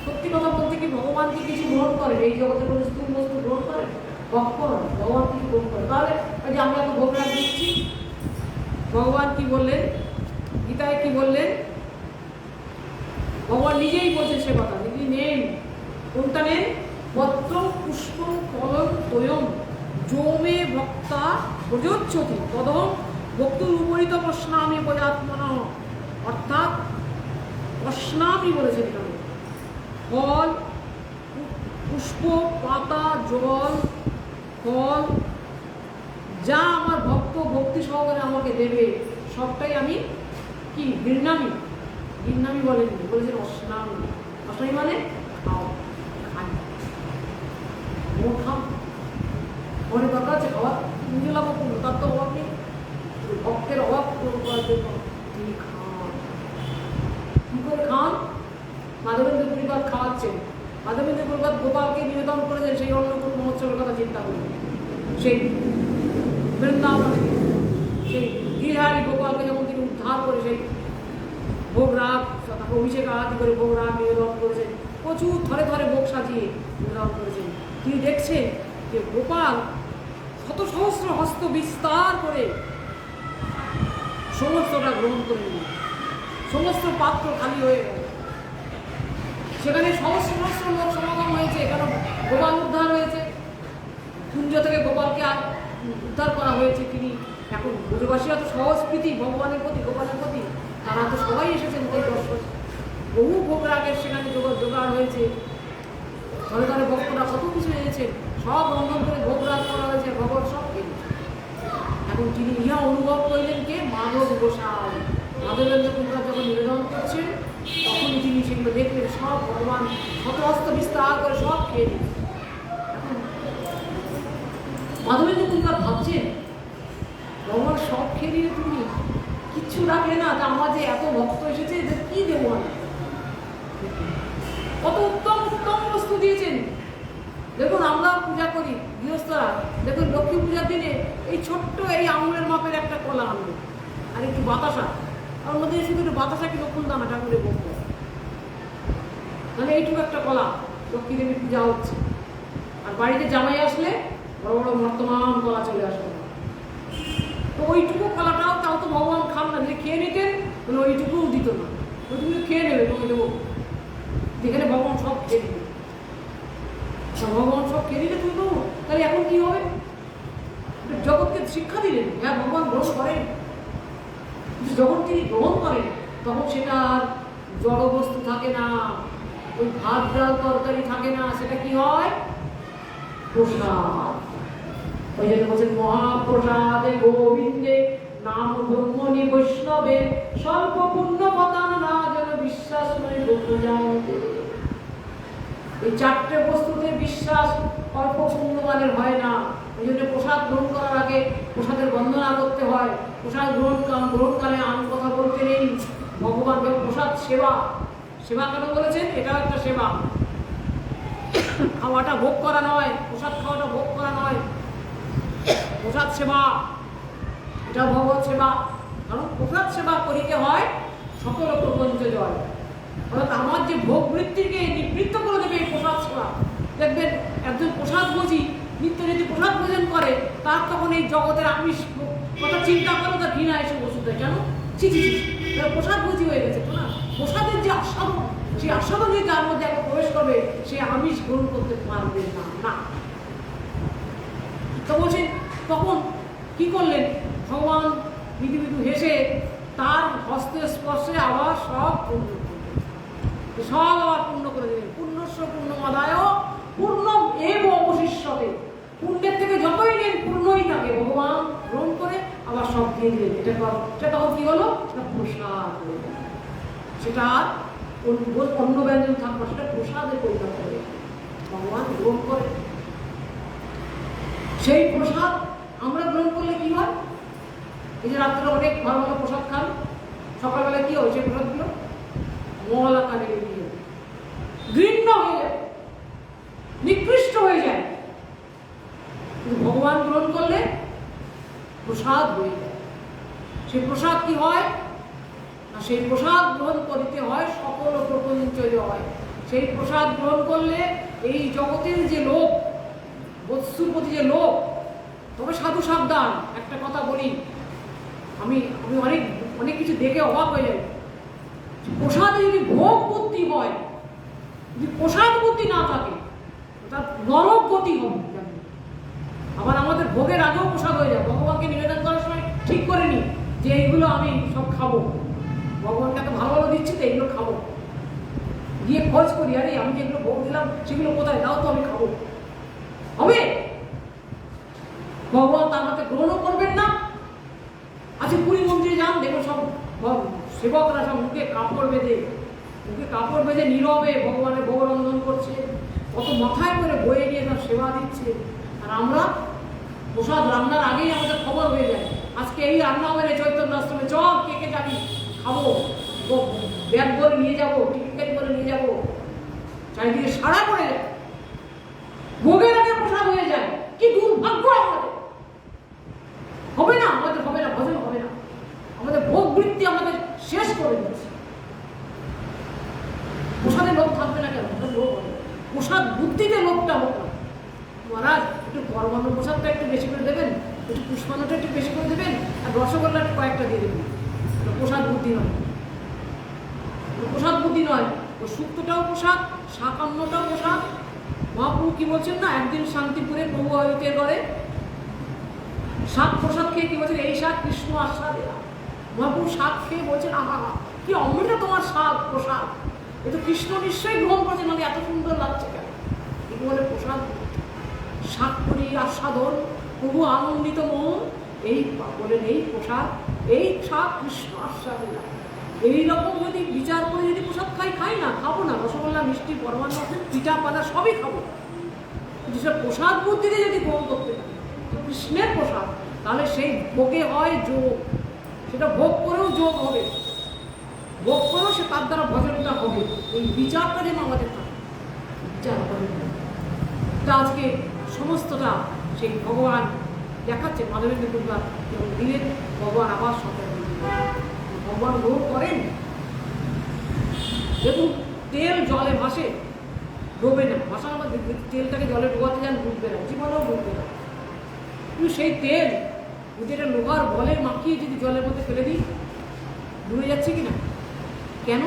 সত্যি কথা বলতে কি ভগবানকে কিছু গ্রহণ করেন? এই জগতের কোনো স্থূল বস্তু গ্রহণ করেন? কখন ভগবান কিছু গ্রহণ করেন? তাহলে ওই যে আমরা তো ভোগ রাখ দিচ্ছি, ভগবান কি বললেন গীতায়? কি বললেন? ভগবান নিজেই বলছেন সে কথা, তিনি নেন। কোনটা নেন? পত্র পুষ্প ফলম তয়ম যৌমে ভক্তা প্রযোচ্ছতি তদহম ভক্তুর উপরিত পশ্নামি প্রজাত্মন। অর্থাৎ পশ্নামি বলেছেন এখানে, ফল পুষ্প, পাতা, জল, ফল যা আমার ভক্ত ভক্তি সহকারে আমাকে দেবে সবটাই আমি কি গৃহ্ণামি, গৃহ্ণামি বলেননি, বলেছেন অস্নামি। অস্নামি মানে খাও, খাই, ও খাও, অনেক দরকার আছে খাওয়া, নিজে লাভ করুন, তার তো অভাব নেই, ভক্তের অভাব পূরণ করার জন্য তিনি খান। কি করে খান? মাধবেন্দ্র পরিবার খাওয়াচ্ছেন। মাধবেন্দ্র পরিবার গোপালকে নিবেদন করেছেন সেই অন্নকূট মহোৎসবের কথা চিন্তা করে, সেই বৃন্দাবনে সেই গিরহারি গোপালকে যখন তিনি উদ্ধার করে সেই ভোগ রাগ, তারপর অভিষেক আদি করে ভোগ রাগ নিবেদন করেছেন, প্রচুর থরে থরে ভোগ সাজিয়ে নিবেদন করেছেন। তিনি দেখছেন যে গোপাল শত সহস্র হস্ত বিস্তার করে সমস্তটা গ্রহণ করে নিল, সমস্ত পাত্র খালি হয়ে গেল। সেখানে সহস্র সহস্র লোক সমাগম হয়েছে, কারণ গোপাল উদ্ধার হয়েছে, কুঞ্জ থেকে গোপালকে উদ্ধার করা হয়েছে। তিনি এখন ব্রজবাসীরা তো সহজ প্রীতি ভগবানের প্রতি, গোপালের প্রতি, তারা তো সবাই এসেছেন তাই দর্শন। বহু ভোগ রাগের সেখানে জোগাড় হয়েছে, ঘরে ঘরে ভক্তরা কত কিছু এনেছে, সব রন্ধন করে ভোগ রাগ করা হয়েছে, ভগবান সব এনেছে। এখন তিনি ইহা অনুভব করলেন কে? মাধব গোসাই। মাধবেন্দ্র কুমার যখন নিবেদন করছেন তখনই তিনি সেগুলো দেখলেন, সব ভগবান শতহস্ত বিস্তার করে সব খেয়ে দিচ্ছেন। মাধবেন্দ্র কুমার ভাবছেন ভগবান সব খেয়ে দিলে তুমি কিচ্ছু রাখলে না, তা আমার যে এত ভক্ত এসেছে যে কি দেবো আমি, কত উত্তম উত্তম বস্তু দিয়েছেন। দেখুন আমরা পূজা করি গৃহস্থরা, দেখুন লক্ষ্মী পূজার দিনে এই ছোট্ট এই আঙুলের মাপের একটা কলা আনবে আর একটু বাতাসা, আর মধ্যে শুধু একটু বাতাসা কি লক্ষণ দানা ঠাকুরের ভোগ করে, মানে এইটুকু একটা কলা লক্ষ্মী দেবীর পূজা হচ্ছে। আর বাড়িতে জামাই আসলে বড় বড় বর্তমান কলা চলে আসবে, তো ওইটুকু কলাটাও তাও তো ভগবান খান না, যে খেয়ে নিতেন বলে ওইটুকুও দিত না, তুমি খেয়ে নেবে, তোমাকে দেবো, যেখানে ভগবান সব খেয়ে দিবে। ভগবান সব খেয়ে দিলে তুমি দেবো, তাহলে এখন কি হবে? জগৎকে শিক্ষা দিলেন, হ্যাঁ ভগবান গ্রহণ করেন, যখন তিনি গ্রহণ করেন তখন সেটা আর জড় বস্তু থাকে না, ওই ভাত ডাল তরকারি থাকে না, সেটা কি হয়? প্রসাদ। ওই জন্য বলছেন মহাপ্রসাদে গোবিন্দে নাম ব্রহ্মণি বৈষ্ণবে স্বল্প পুণ্য পদান না যেন বিশ্বাস নয় ব্রহ্ম জানতে। এই চারটে বস্তুতে বিশ্বাস অল্প পুণ্যবানের হয় না। ওই জন্য প্রসাদ গ্রহণ করার আগে প্রসাদের বন্দনা করতে হয়, প্রসাদ গ্রহণকালে আমি কথা বলতে নেই। ভগবান প্রসাদ সেবা, সেবা কেন বলেছেন? এটাও একটা সেবা, খাওয়াটা ভোগ করা নয়, প্রসাদ খাওয়াটা ভোগ করা নয়, প্রসাদ সেবা, এটা ভগবত সেবা। কারণ প্রসাদ সেবা করিতে হয় সকল প্রপঞ্চ জয়, অর্থাৎ আমার যে ভোগ বৃত্তিকে নিবৃত্ত করে দেবে এই প্রসাদ সেবা। দেখবেন একজন প্রসাদ ভোজি নিত্য যদি প্রসাদ ভোজন করে, তার তখন এই জগতের আমিষ কথা চিন্তা করে তার ঘৃণা এসে বসে দেয়, কেন? চিঠি প্রসাদ ভোজি হয়ে গেছে তো না, প্রসাদের যে আস্বাদন, সেই আস্বাদন যদি তার মধ্যে একবার প্রবেশ করবে, সে আমিষ গ্রহণ করতে পারবে না। তো বলছেন তখন কি করলেন ভগবান? মৃদু মৃদু হেসে তার হস্তে স্পর্শে আবার সব পূর্ণ করলেন, সব আবার পূর্ণ করে দিলেন। পূর্ণস্য পূর্ণমাদায় পূর্ণম এব অবশিষ্যতে, পুণ্যের থেকে যতই নেন পূর্ণই থাকে, ভগবান গ্রহণ করে আবার সব দিয়ে দিলেন। সেটা তখন কি হলো? প্রসাদ হয়ে গেল, সেটা আর অন্য ব্যঞ্জন থাকবে, সেটা প্রসাদে পরিণত হবে, ভগবান গ্রহণ করে। সেই প্রসাদ আমরা গ্রহণ করলে কি হয়? এই যে রাত্রে অনেক ভালো ভালো প্রসাদ খান, সকালবেলা কি হয়? সেই প্রসাদগুলো মল আকারে বেরিয়ে ঘৃণ্য হয়ে যায়, নিকৃষ্ট হয়ে যায়। কিন্তু ভগবান গ্রহণ করলে প্রসাদ হয়ে যায়। সেই প্রসাদ কি হয় না, সেই প্রসাদ গ্রহণ করিতে হয় সকল প্রপঞ্চ হয়। সেই প্রসাদ গ্রহণ করলে এই জগতের যে লোক, বস্তুর প্রতি যে লোক, তবে সাধু সাবধান। একটা কথা বলি, আমি অনেক অনেক কিছু দেখে অবাক হয়ে যাই। প্রসাদে যদি ভোগ বুদ্ধি হয়, যদি প্রসাদ বুদ্ধি না থাকে, তার নরক গতি হবে। আবার আমাদের ভোগের আগেও প্রসাদ হয়ে যায়। ভগবানকে নিবেদন করার সময় ঠিক করে নি যে এইগুলো আমি সব খাবো, ভগবানকে এত ভালো ভালো দিচ্ছি তো এইগুলো খাবো, গিয়ে খোঁজ করি, আরে আমি যেগুলো ভোগ দিলাম সেগুলো কোথায়, দাও তো আমি খাবো, হবে? ভগবান তার হাতে গ্রহণও করবেন না। আচ্ছা পুরী মন্দিরে যান, দেখো সব সেবকরা সব মুখে কাপড় বেঁধে নীরবে ভগবানের ভোগরন্ধন করছে, কত মাথায় করে বয়ে নিয়ে তার সেবা দিচ্ছে। আর আমরা প্রসাদ রান্নার আগেই আমাদের খবর হয়ে যায়, আজকে এই রান্না হবে চৈতন্য আশ্রমে, চল কে কে যাবি, খাবো, ব্যাগ করে নিয়ে যাবো, টিকিট করে নিয়ে যাবো, চারিদিকে সারা পড়ে যায়, ভোগের আগে প্রসাদ হয়ে যায়। কি দুর্ভাগ্য আমাদের! হবে না, আমাদের হবে না, ভজন হবে না, আমাদের ভোগ বৃত্তি আমাদের শেষ করে দিচ্ছে। প্রসাদের লোক থাকবে না কেন? লোক হবে, প্রসাদ বুদ্ধিতে লোকটা হোক না। মহারাজ একটু পরমান্ন প্রসাদটা একটু বেশি করে দেবেন, একটু পুষ্পান্নটা একটু বেশি করে দেবেন, আর রসগোল্লা কয়েকটা দিয়ে দেবেন। প্রসাদ বুদ্ধি নয়, প্রসাদ বুদ্ধি নয়। ও শুক্তটাও প্রসাদ, শাকান্নটাও প্রসাদ। মহাপ্রভু কি বলছেন না, একদিন শান্তিপুরে প্রভু আয়ুতের ঘরে শাক প্রসাদ খেয়ে কি বলছেন, এই শাক কৃষ্ণ আস্বাদ এলাম। মহাপ্রভু শাক খেয়ে বলছেন, আহা কি অমৃত তোমার শাক প্রসাদ, এ তো কৃষ্ণ নিশ্চয়ই গ্রহণ করেছেন, মানে এত সুন্দর লাগছে কেন? কি বলে প্রসাদ, শাক করি আস্বাদন, প্রভু আনন্দিত মন, এই বলেন এই প্রসাদ, এই শাক কৃষ্ণ আস্বাদ এলাম। এইরকম যদি বিচার করে যদি প্রসাদ খাই না, খাবো না, রসগোল্লা মিষ্টি পরমান্ন পিঠা পানা সবই খাবো, কিন্তু সে প্রসাদ বুদ্ধিতে যদি গ্রহণ করতে পারি কৃষ্ণের প্রসাদ, তাহলে সেই ভোগে হয় যোগ, সেটা ভোগ করেও যোগ হবে, ভোগ করেও সে তার দ্বারা ভজনটা হবে। এই বিচারটা যেন আমাদের থাকে, বিচার হবে। তা আজকে সমস্তটা সেই ভগবান দেখাচ্ছে, মাধবেন্দ্র দুর্গা এবং দিনের ভগবান আবার সন্তান ভগবান গ্রহণ করেন। দেখুন তেল জলে ভাসে, ডোবে না, ভাসার মধ্যে তেলটাকে জলে ডোবাতে যান, ডুববে না, জীবনেও ডুববে না। কিন্তু সেই তেল যেটা লোহার বলে মাখিয়ে যদি জলের মধ্যে ফেলে দিই, ডুবে যাচ্ছে কি না? কেন?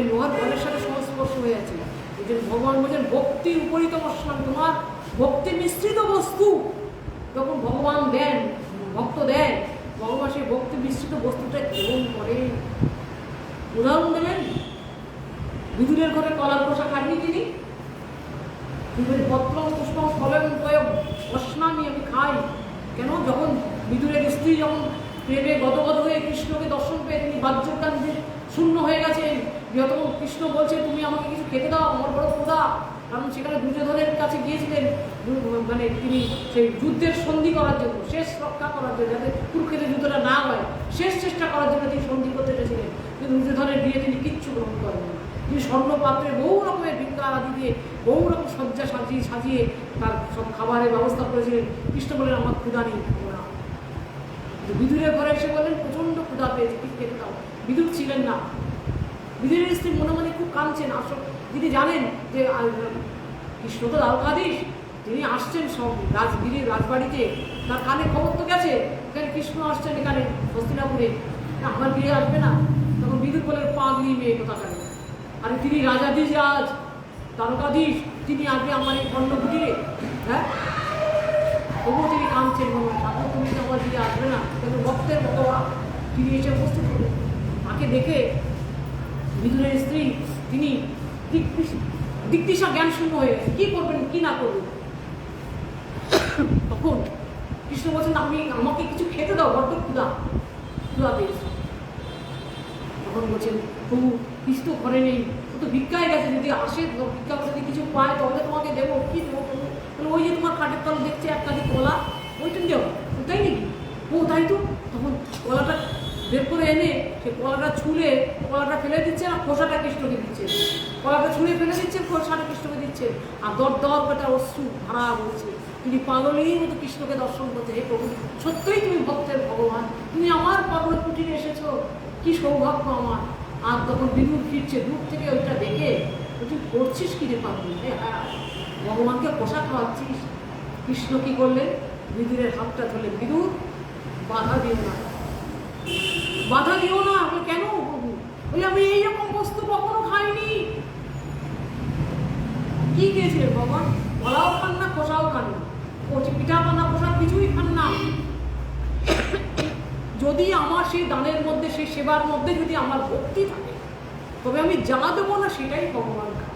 লোহার বলের সাথে সংস্পর্শ হয়ে যাচ্ছে। এই জন্য ভগবান বলছেন ভক্তির উপরিতম স্নান, তোমার ভক্তি মিশ্রিত বস্তু যখন ভগবান দেন, ভক্ত দেয়, ভগবান সেই ভক্তি মিশ্রিত বস্তুটা গ্রহণ করে। উদাহরণ দেবেন, বিদুরের ঘরে কলার পোশাক খাননি তিনি, পত্র পুষ্প ফলের অস্নামি আমি খাই কেন? যখন বিদুরের স্ত্রী যখন প্রেমে গদগদ হয়ে কৃষ্ণকে দর্শন পেয়ে তিনি বাহ্যজ্ঞান শূন্য হয়ে গেছেন, বৃহত্তম কৃষ্ণ বলছে তুমি আমাকে কিছু খেতে দাও, আমার বড় ক্ষুধা। কারণ সেখানে দুর্যোধনের কাছে গিয়েছিলেন, মানে তিনি সেই যুদ্ধের সন্ধি করার জন্য, শেষ রক্ষা করার জন্য, যাতে কুরুক্ষেত্রের যুদ্ধটা না হয়, শেষ চেষ্টা করার জন্য তিনি সন্ধি করতে এসেছিলেন। কিন্তু দুর্যোধনের বিয়ে তিনি কিচ্ছু গ্রহণ করেন। তিনি স্বর্ণপাত্রে বহু রকমের ভিক্ষা আদি দিয়ে বহু রকম সজ্জা সাজিয়ে তার সব খাবারের ব্যবস্থা করেছিলেন। কৃষ্ণ বললেন আমার ক্ষুধা নেই, খাবো না। বিদুরের ঘরে এসে বললেন প্রচণ্ড ক্ষুধা পেয়েছে, কি খেতে দাও। বিদুর ছিলেন না, বিদুরের স্ত্রী মনে মনে খুব কাঁদছেন। আসল তিনি জানেন যে কৃষ্ণ তো দ্বারকাধীশ, তিনি আসছেন সব রাজগিরির রাজবাড়িতে, তার কানে খবর তো গেছে এখানে কৃষ্ণ আসছেন, এখানে হস্তিনাপুরে, আমার বিয়ে আসবে না। তখন বিদুর বলেন পাগলি মেয়ে কোথা কানে, আরে তিনি রাজাধীশ রাজ দ্বারকাধীশ, তিনি আসবে আমার এই খণ্ডকুটিরে? হ্যাঁ, তবুও তিনি কাঁদছেন, ঠাকুর তুমি তো আমার বিয়ে আসবে না, কিন্তু ভক্তের ভগবান তিনি এসে উপস্থিত হলেন। তাকে দেখে বিদুরের স্ত্রী তিনি দিকদিশা জ্ঞান শূন্য হয়ে গেছে, কি করবেন কি না করবেন। তখন কৃষ্ণ বলছেন আমাকে কিছু খেতে দাও, বড্ড ক্ষুধা পেয়েছে। তখন বলছেন প্রভু কিছু ঘরে নেই, ও তো ভিক্ষায় গেছে, যদি আসে ভিক্ষা যদি কিছু পায় তবে তোমাকে দেবো, কি দেবো প্রভু? ওই যে তোমার খাটের তল দেখছে একটা দিক কলা, ওইটা দেবো, তাই নাকি? ও তাই তো। তখন কলাটা বের করে এনে সে কলাটা ছুলে কলাটা ফেলে দিচ্ছে, না খোসাটা কৃষ্ণকে দিচ্ছে, কলাটা ছুঁড়ে ফেলে দিচ্ছে, খোসাটা কৃষ্ণকে দিচ্ছে, আর দর করে অশ্রু ধারা বলছে। তিনি পাগলের মতো কৃষ্ণকে দর্শন করতে, হে প্রভু সত্যই তুমি ভক্তের ভগবান, তুমি আমার পাগল কুটিরে এসেছো, কি সৌভাগ্য আমার। আর তখন বিদুর ফিরছে দূর থেকে, ওইটা দেখে তুই করছিস কি রে পাগল, হ্যাঁ ভগবানকে পোশাক খাওয়াচ্ছিস। কৃষ্ণ কি করলেন, বিদুরের হাতটা ধরলেন, বিদুর বাধা দিও না, বাধা দিও না। কেন প্রভু? ওই আমি এইরকম বস্তু কখনো খাইনি। কি খেয়েছিলেন ভগবান? কলাও খান না, খোসাও খান না, পিঠা বানা পোশাক কিছুই খান না। যদি আমার সেই দানের মধ্যে, সেই সেবার মধ্যে যদি আমার ভক্তি থাকে, তবে আমি যা দেবো না সেটাই ভগবান খায়।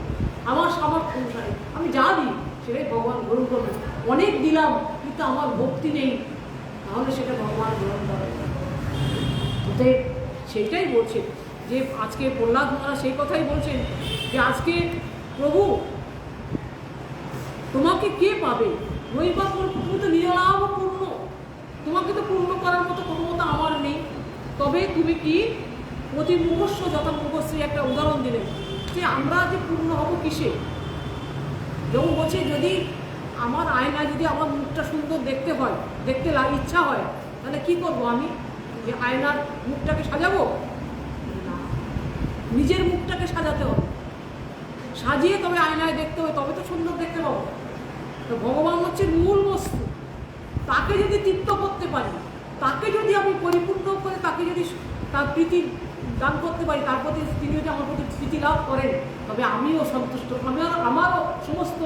আমার সামর্থ্য অনুসারে আমি যা দিই সেটাই ভগবান গ্রহণ করবে। অনেক দিলাম কিন্তু আমার ভক্তি নেই, তাহলে সেটা ভগবান গ্রহণ করে না। সেটাই বলছে যে আজকে প্রহ্লাদ মহারাজ সেই কথাই বলছেন যে আজকে প্রভু তোমাকে কে পাবে? রইবা তুমি তো নিরলাভ পূর্ণ, তোমাকে তো পূর্ণ করার মতো ক্ষমতা আমার নেই। তবে তুমি কি অতি মুখস্ব যথা মুখশ্রী একটা উদাহরণ দিলেন যে আমরা যে পূর্ণ হব কিসে? যেমন বলছে যদি আমার আয়নায় যদি আমার মুখটা সুন্দর দেখতে হয়, দেখতে ইচ্ছা হয়, তাহলে কি করবো? আমি যে আয়নার মুখটাকে সাজাবো না, নিজের মুখটাকে সাজাতে হবে, সাজিয়ে তবে আয়নায় দেখতে হবে, তবে তো সুন্দর দেখতে পাবো। তো ভগবান হচ্ছে মূল বস্তু, তাকে যদি তৃপ্ত করতে পারি, তাকে যদি আমি পরিপূর্ণ করে তাকে যদি তার প্রীতি দান করতে পারি, তার প্রতি তিনি যদি আমার প্রতি প্রীতি লাভ করেন, তবে আমিও সন্তুষ্ট, আমারও সমস্ত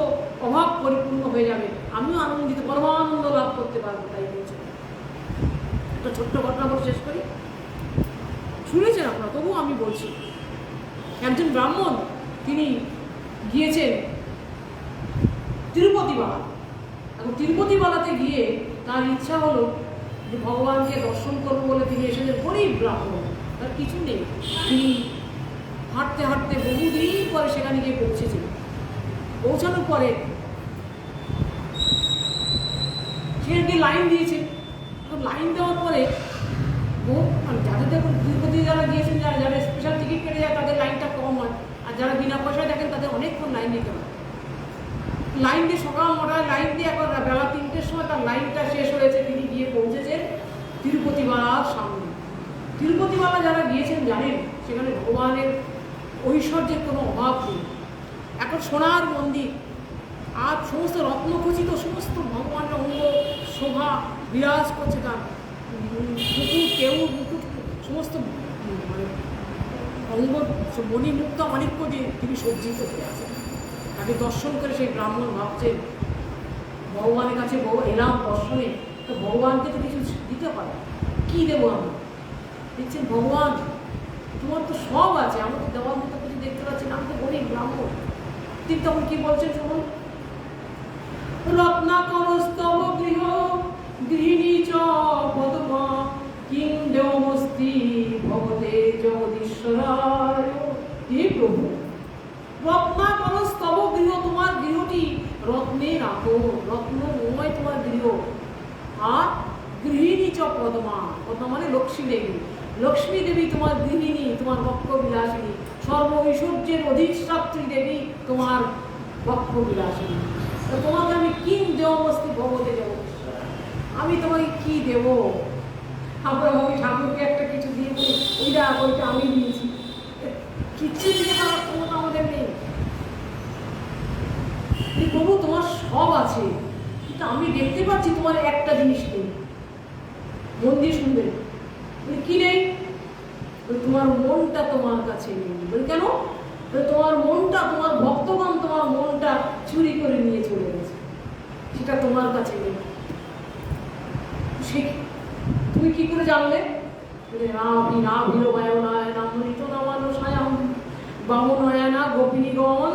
অভাব পরিপূর্ণ হয়ে যাবে, আমিও আনন্দিত পরমানন্দ লাভ করতে পারবো। তাই বলছে। একটা ছোট্ট ঘটনা বলে শেষ করি, শুনেছেন আপনারা, তবুও আমি বলছি। একজন ব্রাহ্মণ তিনি গিয়েছেন তিরুপতিবালা। এখন তিরুপতিবালাতে গিয়ে তার ইচ্ছা হলো যে ভগবানকে দর্শন করবো বলে তিনি এসেছেন। গরিব ব্রাহ্মণ, তার কিছু নেই। তিনি হাঁটতে হাঁটতে বহুদিন পরে সেখানে গিয়ে পৌঁছেছেন। পৌঁছানোর পরে সেখানে লাইন দিয়েছে। লাইন দেওয়ার পরে যাদের দেখুন তিরুপতি যারা গিয়েছেন, যারা স্পেশাল টিকিট কেটে যায় তাদের লাইনটা কম হয়, আর যারা বিনা পয়সায় দেখেন তাদের অনেকক্ষণ লাইন দিতে হয়। লাইন দিয়ে সকাল 9টায় লাইন দিয়ে এখন বেলা 3টের সময় তার লাইনটা শেষ হয়েছে। তিনি গিয়ে পৌঁছেছেন তিরুপতিবালার সামনে। তিরুপতিবালা যারা গিয়েছেন জানেন সেখানে ভগবানের ঐশ্বর্যের কোনো অভাব নেই। এখন সোনার মন্দির আর সমস্ত রত্নখচিত সমস্ত ভগবানের অঙ্গ শোভা বিরাজ করছে, তার মুকুট কেউর মুকুট সমস্ত মানে অঙ্গ মণিমুক্ত মাণিক্য যে তিনি সজ্জিত হয়ে আছেন। তাকে দর্শন করে সেই ব্রাহ্মণ ভাবছে ভগবানের কাছে এলাম দর্শনে, তো ভগবানকে তো কিছু দিতে পারে, কী দেবো আমি? দেখছেন ভগবান তোমার তো সব আছে, আমার তো দেওয়ার মতো কিছু দেখতে পাচ্ছি না, আমি তো গরিব ব্রাহ্মণ। তিনি তখন কি বলছেন শুনুন, রত্নাকরস্তব গৃহ গৃহিণী চ পদমা কিং দেবমস্তি ভগতে জগদীশ্বরায়। হে প্রভু, রত্নাকরস্তব গৃহ, তোমার গৃহটি রত্নে রাখো, রত্নময় তোমার গৃহ। আর গৃহিণী চ পদমা, পদমা মানে লক্ষ্মী দেবী, লক্ষ্মী দেবী তোমার গৃহিণী, তোমার বক্ষ বিলাসিনী, সর্ব ঐশ্বর্যের অধিষ্ঠাত্রী দেবী তোমার বক্ষ বিলাসিনী। তোমাকে আমি কিং দেবমস্তি ভগতে জগদীশ্বর, আমি তোমাকে কি দেব? আমরা ভাবি ঠাকুরকে একটা কিছু দিয়ে বলি ওইটা আমি দিয়েছি, কিচ্ছু দিতে পারার ক্ষমতা আমাদের নেই। প্রভু তোমার সব আছে, কিন্তু আমি দেখতে পাচ্ছি তোমার একটা জিনিস নেই। মন দিয়ে শুনবেন, কি নেই? তোমার মনটা তোমার কাছে নেই। কেন? তোমার মনটা, তোমার ভক্তগণ তোমার মনটা চুরি করে নিয়ে চলে গেছে, সেটা তোমার কাছে নেই। তুমি কি করে জানলে? গোপিনীগণ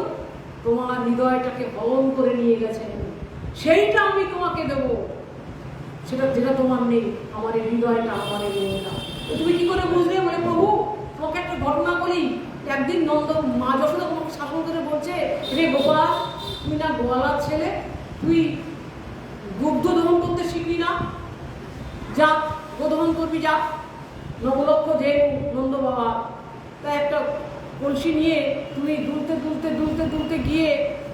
তোমার হৃদয়টাকে হরণ করে নিয়ে গেছেন, সেইটা আমি তোমাকে দেব, সেটা যেটা তোমার নেই, আমার এই হৃদয়টা, আমার এই মনটা। তুমি কি করে বুঝলে? মানে প্রভু তোমাকে একটা ঘটনা বলি। একদিন মা যশোদা তোমাকে শাসন করে বলছে, রে গোপাল, তুমি না গোয়ালার ছেলে, তুই দুগ্ধ দহন করতে শিখবি না, যা গোদহন করবি, যা। নবলক্ষ যে নন্দ বাবা, তা একটা কলসি নিয়ে তুমি দুলতে দুলতে দুলতে দুলতে গিয়ে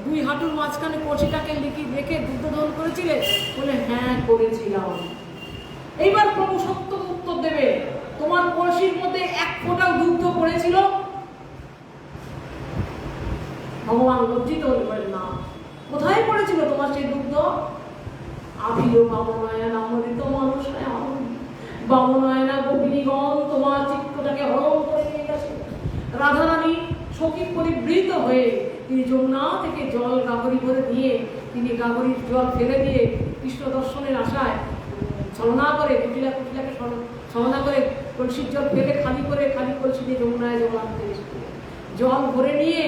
2 হাঁটুর মাঝখানে কলসিটাকে রেখে দুগ্ধ দহন করেছিলে? বলে হ্যাঁ করেছিলাম। এইবার প্রভু সত্য উত্তর দেবে, তোমার কলসির মধ্যে 1 ফোঁটাও দুগ্ধ পড়েছিল? ভগবান লজ্জিত হতে পারেন না, কোথায় পড়েছিল তোমার সেই দুগ্ধ? আবিল বামনয়না অমৃত মানুষায় বামনয়না গোপিনীগণ তোমার চিত্তটাকে হরণ করে নিয়ে গেছে। রাধারানী সখী পরিবৃত হয়ে তিনি যমুনা থেকে জল গাগরি করে নিয়ে তিনি গাগরির জল ফেলে দিয়ে কৃষ্ণ দর্শনের আশায় ছলনা করে, কুটিলাকে ছলনা করে কলসির জল ফেলে খালি কলসি দিয়ে যমুনায় জল আনতে এসেছিলেন। জল ভরে নিয়ে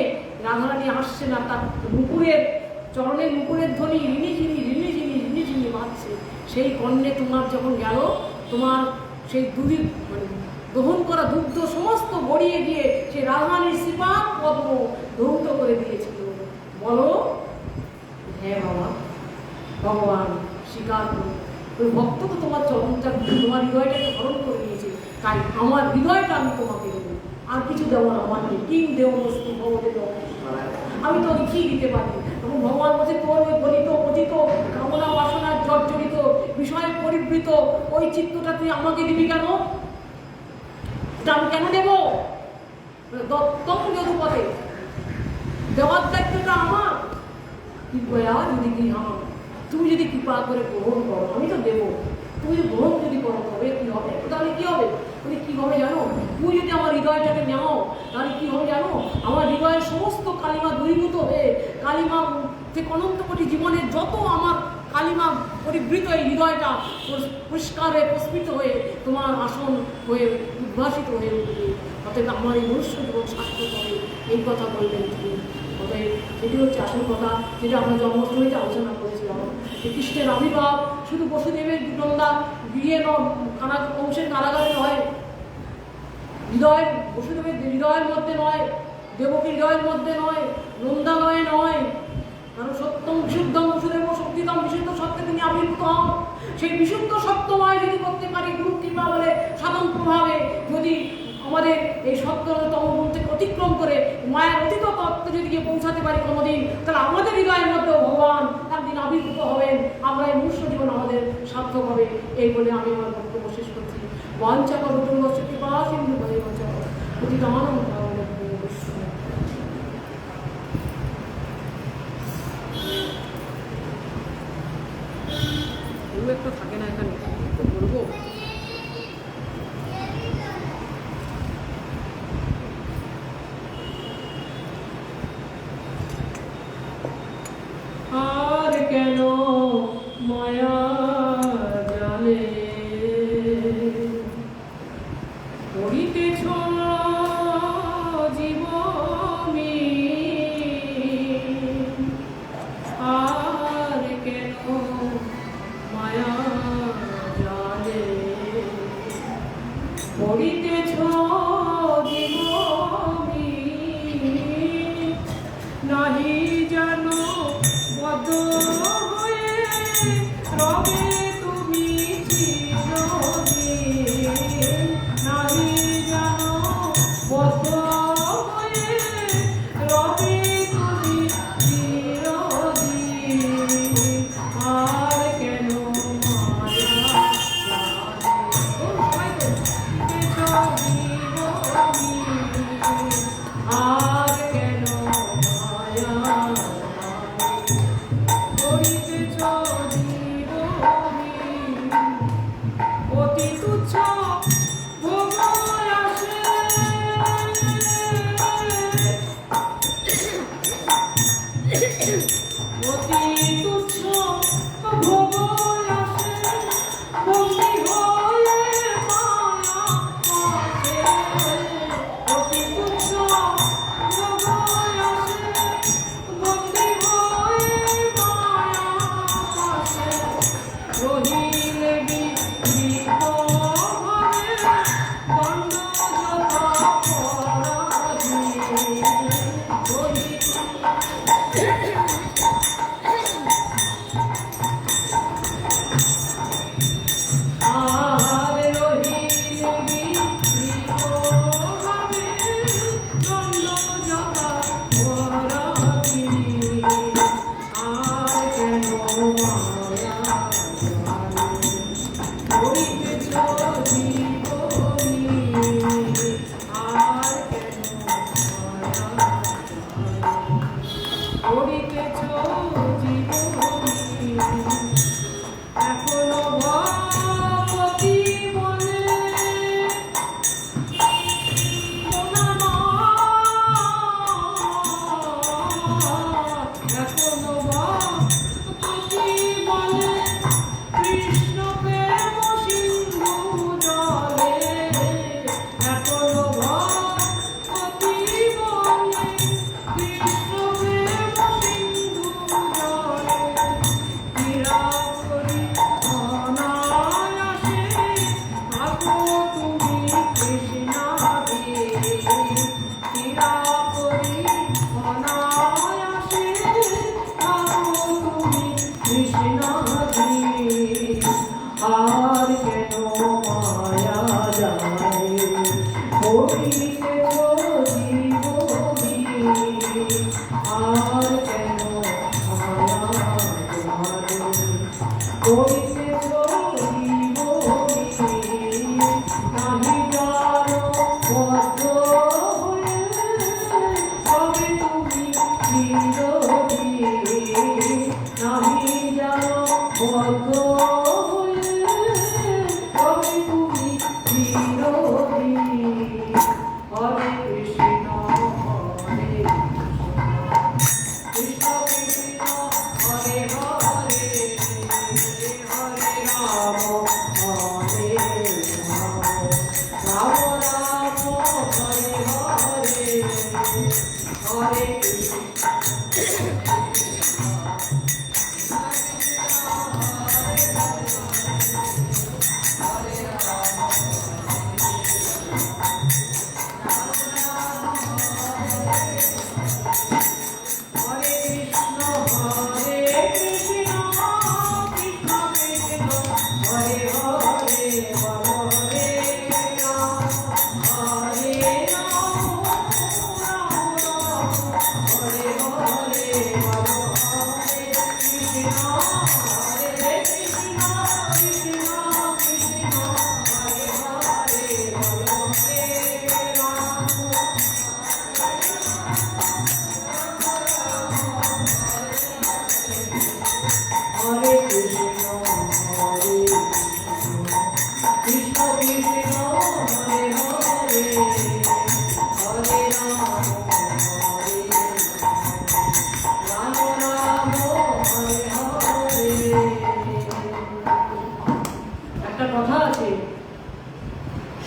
রাধারানী আসছে না, তার মুকুরের চরণের মুকুরের ধ্বনি রিনিঝিনি রিনিঝিনি রিনিঝিনি বাজছে। সেই কর্ণে তোমার যখন গেল, তোমার সেই দুধি মানে দহন করা দুগ্ধ সমস্ত গড়িয়ে গিয়ে সেই রাধারানীর শ্রীপাদ পদ্ম ধৌত করে দিয়েছিল। বলো হ্যাঁ বাবা, ভগবান স্বীকার করো, ওই ভক্ত তো তোমার চরণটা তোমার হৃদয়টাকে হরণ করে নিয়েছে, তাই আমার হৃদয়টা আমি তোমাকে দেবো, আর কিছু দেওয়ার আমার নেই। কিং দেব বস্তু ভগবতী, আমি তো কি দিতে পারি। এবং ভগবান বলছে তোর ওই গলিত পতিত কামনা বাসনার জর্জরিত বিষয়ে পরিবৃত ওই চিত্তটা তুই আমাকে দিবি কেন? আমি কেন দেব? দত্তম যদুপদে দেওয়ার দায়িত্বটা আমার। কি বয়া যদি কি আমার, তুমি যদি কৃপা করে গ্রহণ করো আমি তো দেবো। তুমি যদি গ্রহণ যদি করো তবে কি হবে? তাহলে কি হবে? তুমি কি হবে জানো? তুমি যদি আমার হৃদয়টাকে নেও তাহলে কি হবে জানো? আমার হৃদয়ের সমস্ত কালিমা দূরীভূত হয়ে কালিমা থেকে অনন্ত কোটি জীবনের যত আমার কালিমা পরিবৃত এই হৃদয়টা পরিষ্কার হয়ে প্রস্ফুটিত হয়ে তোমার আসন হয়ে উদ্ভাসিত হয়ে উঠবে। অতএব আমার এই মনুষ্য জীবন সার্থক হবে, এই কথা বললেন তিনি। অতএব এটি হচ্ছে আসল কথা, যেটা আমরা জন্মাষ্টমীতে আলোচনা করেছিলাম। কৃষ্ণের আবির্ভাব শুধু বসুদেবের নন্দা গিয়ে কংসের কারাগারে নয়, হৃদয়ের বসুদেবের হৃদয়ের মধ্যে নয়, দেবকীর হৃদয়ের মধ্যে নয়, নন্দালয়ে নয়। কারণ সত্যম বিশুদ্ধম বসুদেব শক্তিতম বিশুদ্ধ সত্যে তিনি আবির্ভূত হন। সেই বিশুদ্ধ সত্যময় যদি করতে পারি গুরু কৃপা বলে সাধন প্রভাবে, যদি আমাদের এই সত্যতম গুণ থেকে অতিক্রম করে মায়ের অতীত তত্ত্বে যদি গিয়ে পৌঁছাতে পারি কোনোদিন, তাহলে আমাদের হৃদয়ের মধ্যেও ভগবান একদিন আবির্ভূত হবেন, আমরা এই মনুষ্য জীবন আমাদের সার্থক হবে। এই বলে আমি আমার বক্তব্য শেষ করছি। বাঞ্ছা করো দুর্গস্য কৃপা সিন্ধু ভয়ে বাঞ্ছা করো প্রতিদানম একটু থাকে না এখানে বলবো। আর কেন মায়া জালে পড়িতেছ জীবমি, আর কেন মায়া জালে পড়িতেছ জীবমি, নাহি জানো বদ্ধ হয়ে রবে তুমি চিরদিন, নাহি জানো বদ্ধ হয়ে রবে তুমি চিরদিন, আর কেন মায়া আর কেন মায়া করিতেছ জীবনী, অতি তুচ্ছ ভোগ আসে, অতি তুচ্ছ ভোগ আসে, বন্দী হয়ে মায়া আসে, অতি তুচ্ছ ভোগ আসে, বন্দী হয়ে মায়া আসে, রহিলে বিকৃত ভাবে দণ্ড যথা পরাধীন, আর রহিলে বিকৃত ভাবে দণ্ড যথা পরাধীন, আর কেন মায়া করিতেছ জীবনী, আর কেন মায়া করিতেছ জীবনী, এখনো ভগবতী বলে এখনো ভগবতী বলে কৃষ্ণ প্রেম সিন্ধু জলে, এখনো ভগবতী বলে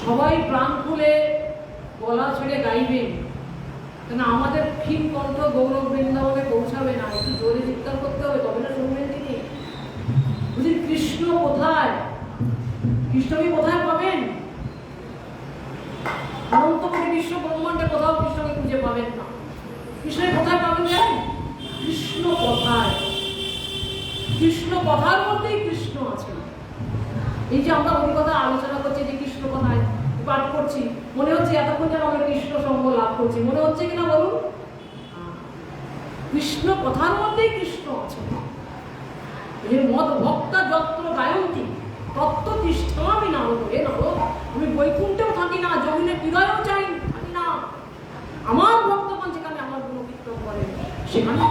সবাই প্রাণ খুলে গলা ছেড়ে গাইবেন, কেন আমাদের ক্ষীণ কণ্ঠ গৌরব বৃন্দাবনে পৌঁছাবে না, একটু জোরে চিৎকার করতে হবে, তবে না শুনবেন তিনি। বুঝলি কৃষ্ণ কোথায়, কৃষ্ণকে কোথায় পাবেন? অনন্ত কোটি বিশ্ব ব্রহ্মাণ্ডে কোথাও কৃষ্ণকে খুঁজে পাবেন না। কৃষ্ণকে কোথায় পাবেন জানেন? কৃষ্ণ কথায়, কৃষ্ণ কথার মধ্যেই কৃষ্ণ আছে। এই যে আমরা ওই কথা আলোচনা করছি, যে কৃষ্ণ কথায় পাঠ করছি, মনে হচ্ছে এতক্ষণ যেন আমরা কৃষ্ণ সঙ্গ লাভ করছি, মনে হচ্ছে কিনা বলুন? কৃষ্ণ কথার মধ্যেই কৃষ্ণ আছে। মদ ভক্তা যত্র গায়ন্তী তত্ত্ব তিষ্ঠামি নারদ। হে নারদ, আমি বৈকুণ্ঠেও থাকি না, জমিনে হৃদয়েও চাই থাকি না, আমার ভক্তগণ যেখানে আমার গুণ কীর্তন করে সেখানে।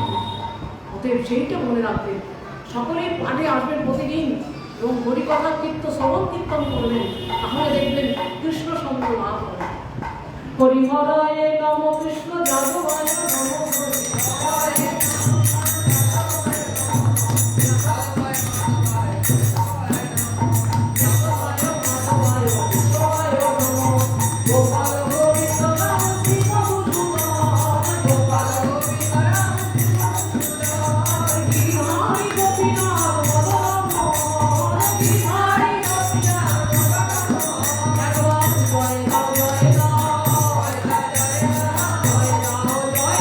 অতএব সেইটা মনে রাখবেন, সকলেই পাঠে আসবেন প্রতিদিন এবং হরিকথা শ্রবণ কীর্তন করবেন, তাহলে দেখবেন কৃষ্ণ সঙ্গ লাভ হবে। হরিহরায় নম কৃষ্ণ যাদবায় নম হরিহরায় জয়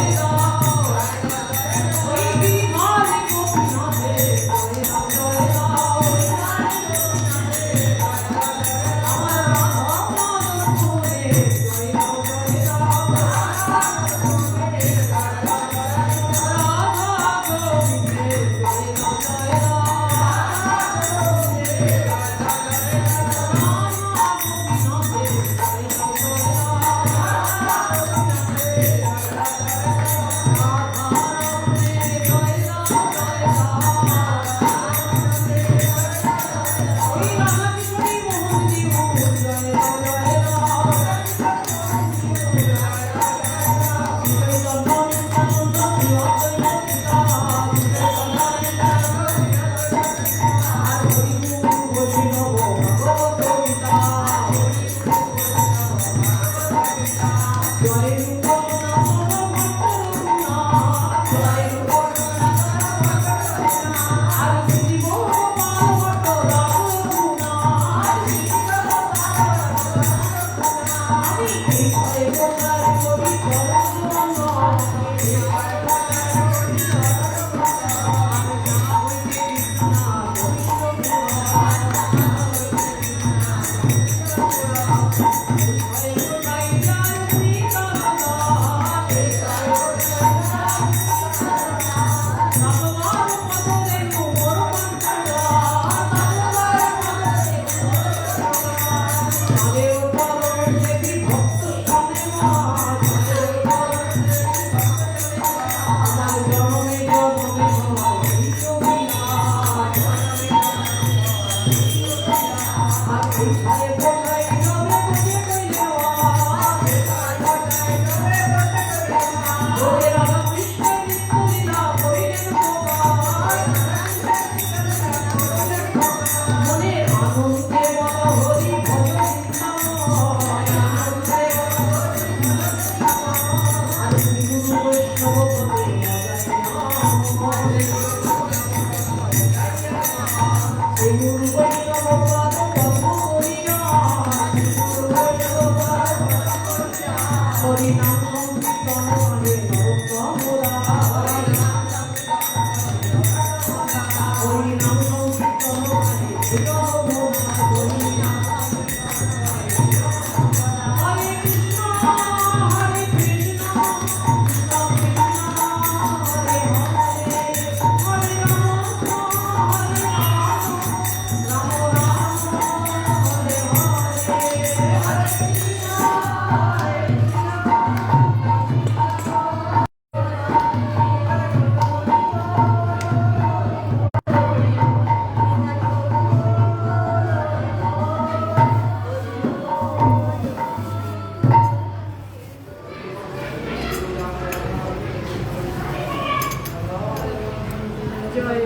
জয়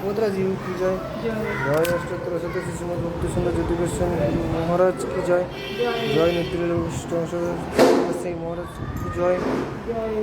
मुद्राजी की जय। জয় जय अष्टोत्तर शतशी श्रीमद् भक्ति सुंदर ज्योति गोस्वामी महाराज की जय। জয় जय नित्य महाराज की जय। জয়